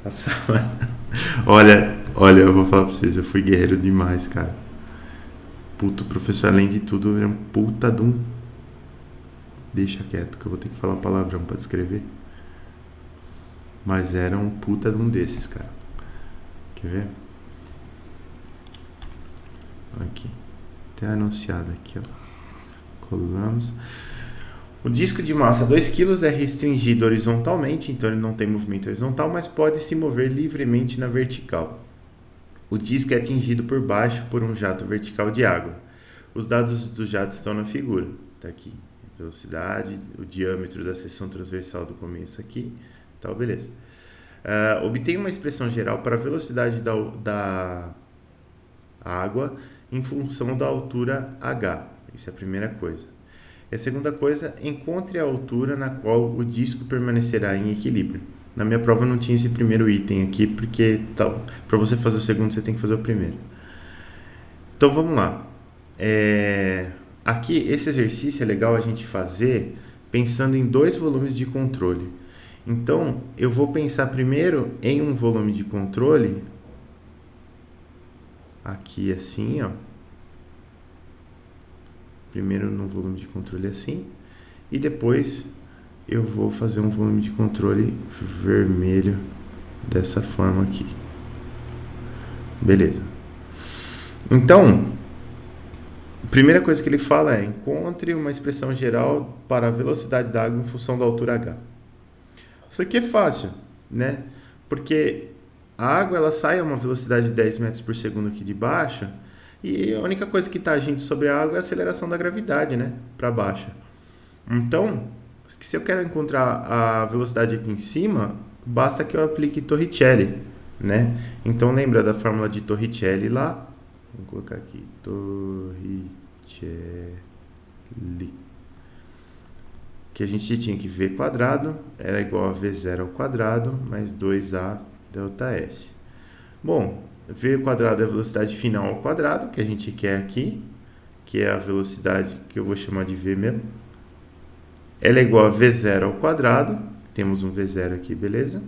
passar. Olha, eu vou falar pra vocês, eu fui guerreiro demais, cara. Puto, professor, além de tudo, era um puta de um... Deixa quieto, que eu vou ter que falar palavrão pra descrever. Mas era um puta de um desses, cara. Quer ver? Aqui. Até anunciado aqui, ó. Colamos. O disco de massa 2 kg é restringido horizontalmente, então ele não tem movimento horizontal, mas pode se mover livremente na vertical. O disco é atingido por baixo por um jato vertical de água. Os dados do jato estão na figura. Está aqui. Velocidade, o diâmetro da seção transversal do começo aqui. Tal, beleza. Obtenha uma expressão geral para a velocidade da água em função da altura h. Isso é a primeira coisa. E a segunda coisa, encontre a altura na qual o disco permanecerá em equilíbrio. Na minha prova não tinha esse primeiro item aqui, porque para você fazer o segundo você tem que fazer o primeiro. Então vamos lá. Aqui, esse exercício é legal a gente fazer pensando em 2 volumes de controle. Então, eu vou pensar primeiro em um volume de controle, aqui assim, ó. Primeiro no volume de controle assim, e depois eu vou fazer um volume de controle vermelho dessa forma aqui. Beleza. Então, a primeira coisa que ele fala é: encontre uma expressão geral para a velocidade da água em função da altura h. Isso aqui é fácil, né? Porque a água ela sai a uma velocidade de 10 metros por segundo aqui de baixo e a única coisa que está agindo sobre a água é a aceleração da gravidade, né? Para baixo. Então, se eu quero encontrar a velocidade aqui em cima, basta que eu aplique Torricelli, né? Então, lembra da fórmula de Torricelli lá? Vamos colocar aqui, Torricelli. Que a gente tinha que V quadrado era igual a V0 ao quadrado mais 2A ΔS. Bom, V quadrado é a velocidade final ao quadrado, que a gente quer aqui, que é a velocidade que eu vou chamar de V mesmo. Ela é igual a V0 ao quadrado, temos um V0 aqui, beleza?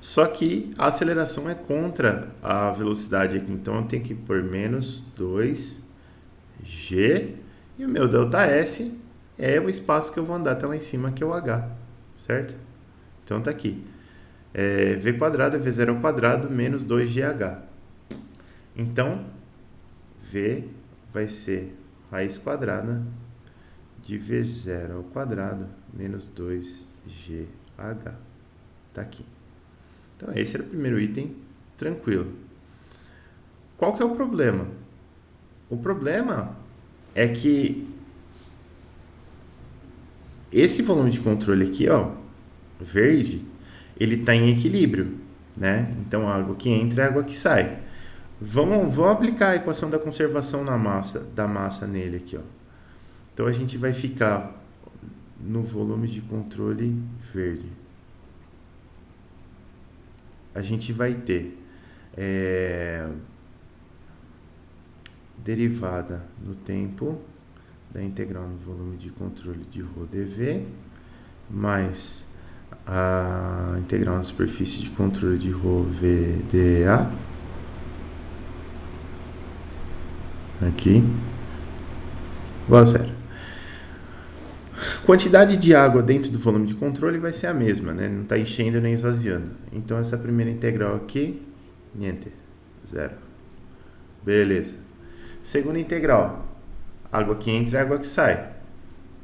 Só que a aceleração é contra a velocidade aqui, então eu tenho que pôr menos 2G, e o meu ΔS é o espaço que eu vou andar até lá em cima, que é o H, certo? Então tá aqui. V quadrado é V0 ao quadrado menos 2GH. Então, V vai ser raiz quadrada de V0 ao quadrado menos 2GH. Tá aqui. Então, esse era o primeiro item, tranquilo. Qual que é o problema? O problema é que esse volume de controle aqui, ó, verde, ele está em equilíbrio, né? Então, a água que entra é a água que sai. Vamos aplicar a equação da conservação da massa nele aqui, ó. Então, a gente vai ficar no volume de controle verde. A gente vai ter derivada no tempo da integral no volume de controle de ρdV mais a integral na superfície de controle de ρVdA aqui igual a zero. Quantidade de água dentro do volume de controle vai ser a mesma, né? Não está enchendo nem esvaziando. Então, essa primeira integral aqui, niente, zero. Beleza. Segunda integral, água que entra é água que sai.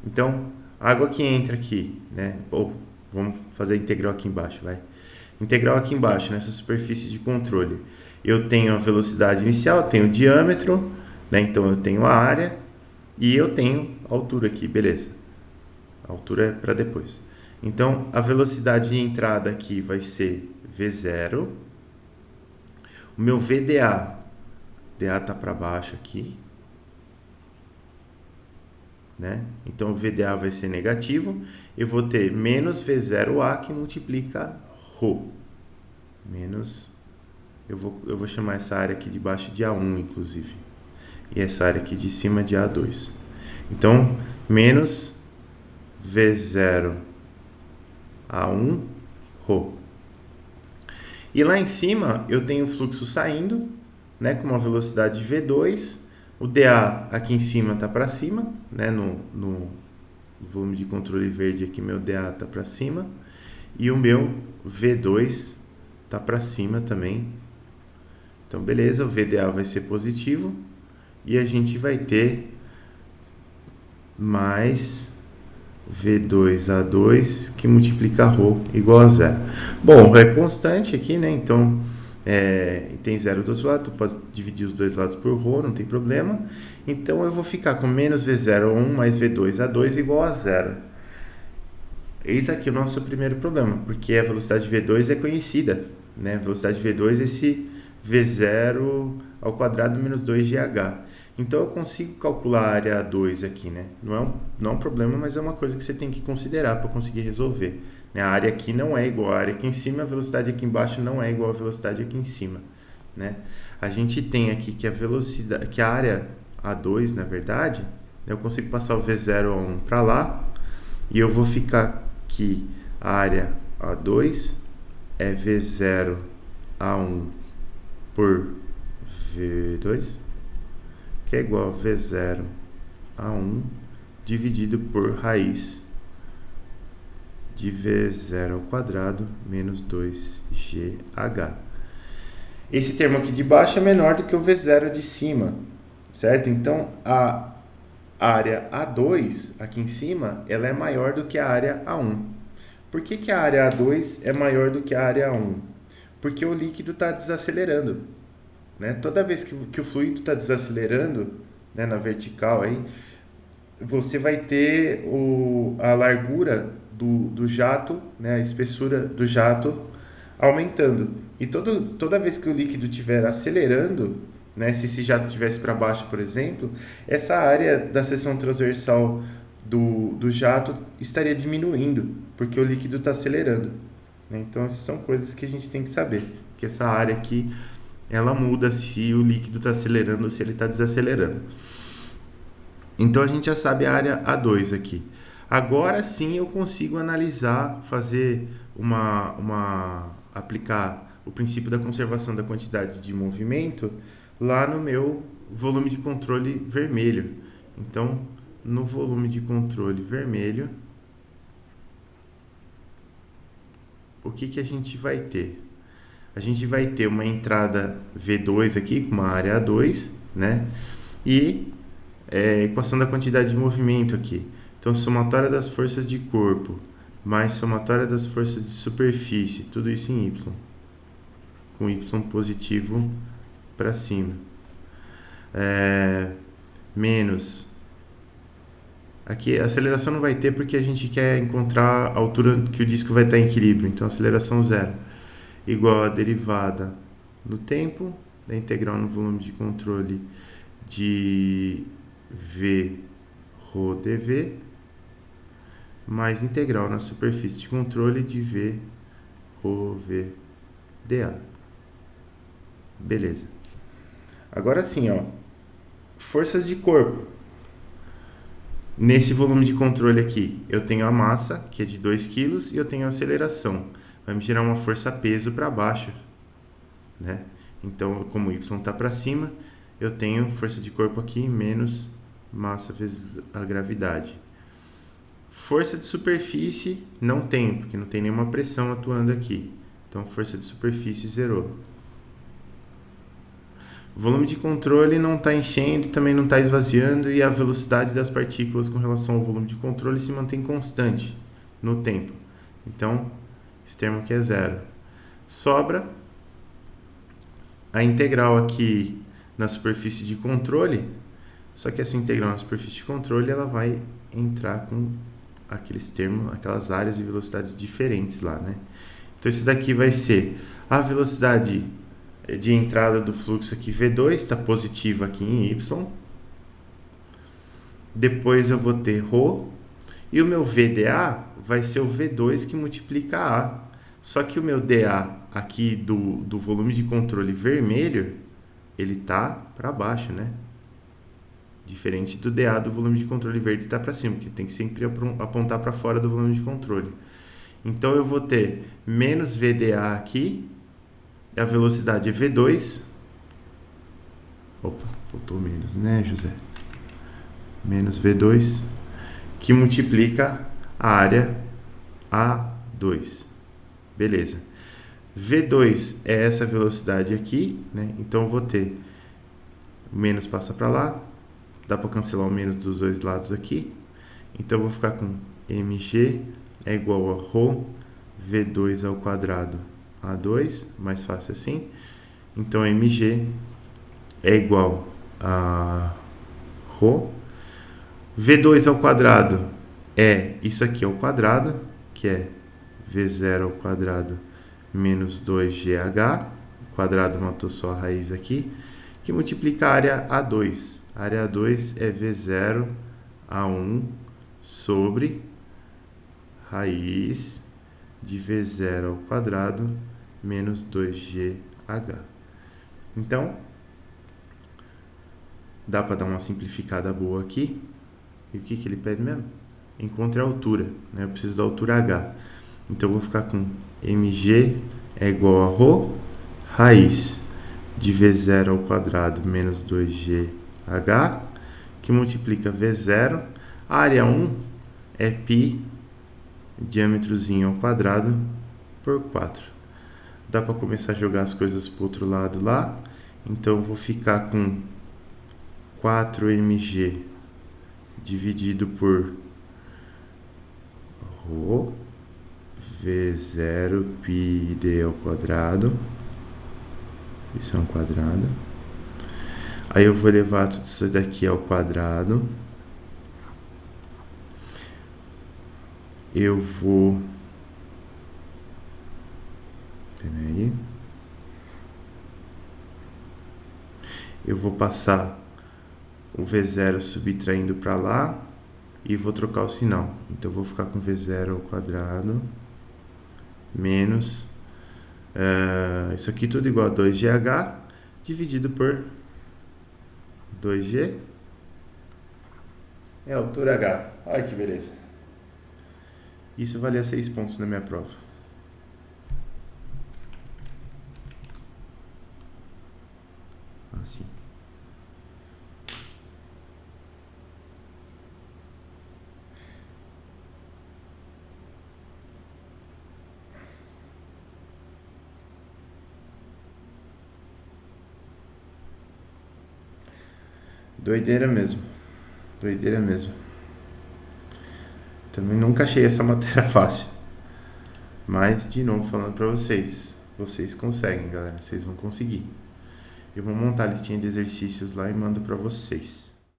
Então, água que entra aqui, né? Ou vamos fazer a integral aqui embaixo, vai. Integral aqui embaixo, nessa superfície de controle. Eu tenho a velocidade inicial, eu tenho o diâmetro, né? Então, eu tenho a área e eu tenho a altura aqui, beleza. A altura é para depois. Então, a velocidade de entrada aqui vai ser V0. O meu VdA, dA está para baixo aqui, né? Então, o VdA vai ser negativo. Eu vou ter menos V0A que multiplica ρ. Menos, eu vou chamar essa área aqui de baixo de A1, inclusive. E essa área aqui de cima de A2. Então, menos V0 A1 ρ. E lá em cima eu tenho o fluxo saindo, né, com uma velocidade de V2. O dA aqui em cima está para cima, né, no volume de controle verde aqui meu dA está para cima. E o meu V2 está para cima também. Então beleza, o VdA vai ser positivo. E a gente vai ter mais V2A2 que multiplica ρ igual a zero. Bom, é constante aqui, né? Então, tem zero dos lados, tu pode dividir os dois lados por ρ, não tem problema. Então, eu vou ficar com menos V0A1 mais V2A2 igual a zero. Eis aqui o nosso primeiro problema, porque a velocidade de V2 é conhecida, né? A velocidade de V2 é esse V0 ao quadrado menos 2GH. Então, eu consigo calcular a área A2 aqui, né? Não é um problema, mas é uma coisa que você tem que considerar para conseguir resolver. A área aqui não é igual à área aqui em cima, a velocidade aqui embaixo não é igual à velocidade aqui em cima, né? A gente tem aqui que a velocidade, que a área A2, na verdade, eu consigo passar o V0A1 para lá, e eu vou ficar que a área A2 é V0A1 por V2, que é igual a V0A1 dividido por raiz de V0 ao quadrado menos 2GH. Esse termo aqui de baixo é menor do que o V0 de cima, certo? Então, a área A2 aqui em cima, ela é maior do que a área A1. Por que, que a área A2 é maior do que a área A1? Porque o líquido está desacelerando. Né? Toda vez que o fluido está desacelerando, né, na vertical, aí, você vai ter a largura do jato, né, a espessura do jato aumentando. E toda vez que o líquido estiver acelerando, né, se esse jato estivesse para baixo, por exemplo, essa área da seção transversal do jato estaria diminuindo, porque o líquido está acelerando. Né? Então, essas são coisas que a gente tem que saber, que essa área aqui ela muda se o líquido está acelerando ou se ele está desacelerando. Então a gente já sabe a área A2 aqui. Agora sim eu consigo analisar, fazer aplicar o princípio da conservação da quantidade de movimento lá no meu volume de controle vermelho. Então, no volume de controle vermelho, o que a gente vai ter? A gente vai ter uma entrada V2 aqui com uma área A2, né? E equação da quantidade de movimento aqui. Então, somatória das forças de corpo mais somatória das forças de superfície, tudo isso em Y, com Y positivo para cima. Menos. Aqui a aceleração não vai ter porque a gente quer encontrar a altura que o disco vai estar em equilíbrio, então aceleração zero. Igual a derivada no tempo da integral no volume de controle de V ρ dV mais integral na superfície de controle de V ρ V dA. Beleza. Agora sim, ó, forças de corpo. Nesse volume de controle aqui, eu tenho a massa, que é de 2 kg, e eu tenho a aceleração. Vai me gerar uma força-peso para baixo, né? Então, como y está para cima, eu tenho força de corpo aqui menos massa vezes a gravidade. Força de superfície não tem, porque não tem nenhuma pressão atuando aqui. Então, força de superfície zerou. O volume de controle não está enchendo, também não está esvaziando, e a velocidade das partículas com relação ao volume de controle se mantém constante no tempo. Então, esse termo aqui é zero. Sobra a integral aqui na superfície de controle, só que essa integral na superfície de controle ela vai entrar com aqueles termos, aquelas áreas e velocidades diferentes lá, né? Então, isso daqui vai ser a velocidade de entrada do fluxo aqui, V2, está positiva aqui em Y. Depois eu vou ter ρ. E o meu VDA vai ser o V2 que multiplica A. Só que o meu DA aqui do volume de controle vermelho, ele tá para baixo, né? Diferente do DA do volume de controle verde está para cima, que tem que sempre apontar para fora do volume de controle. Então eu vou ter menos VDA aqui, a velocidade é V2. Opa, faltou menos, né, José? Menos V2, que multiplica a área A2. Beleza. V2 é essa velocidade aqui, né? Então eu vou ter o menos passa para lá, dá para cancelar o menos dos dois lados aqui. Então eu vou ficar com mg é igual a ρ V2 ao quadrado A2, mais fácil assim. Então mg é igual a ρ. V2 ao quadrado é isso aqui ao quadrado, que é V0 ao quadrado menos 2GH. O quadrado matou só a raiz aqui, que multiplica a área A2. A área A2 é V0 A1 sobre raiz de V0 ao quadrado menos 2GH. Então, dá para dar uma simplificada boa aqui. E o que ele pede mesmo? Encontre a altura, né? Eu preciso da altura H. Então, eu vou ficar com mg é igual a ρ, raiz de V0 ao quadrado menos 2GH, que multiplica V0. A área 1 é π, diâmetrozinho ao quadrado, por 4. Dá para começar a jogar as coisas para o outro lado lá. Então, eu vou ficar com 4mg dividido por ρ V0 π d ao quadrado. Isso é um quadrado. Aí eu vou levar tudo isso daqui ao quadrado. Eu vou... Peraí. Eu vou passar o V0 subtraindo para lá e vou trocar o sinal. Então, eu vou ficar com V0 ao quadrado menos... isso aqui tudo igual a 2GH dividido por 2G é a altura H. Olha que beleza. Isso valia 6 pontos na minha prova. Assim. Doideira mesmo. Doideira mesmo. Também nunca achei essa matéria fácil. Mas, de novo, falando pra vocês. Vocês conseguem, galera. Vocês vão conseguir. Eu vou montar a listinha de exercícios lá e mando pra vocês.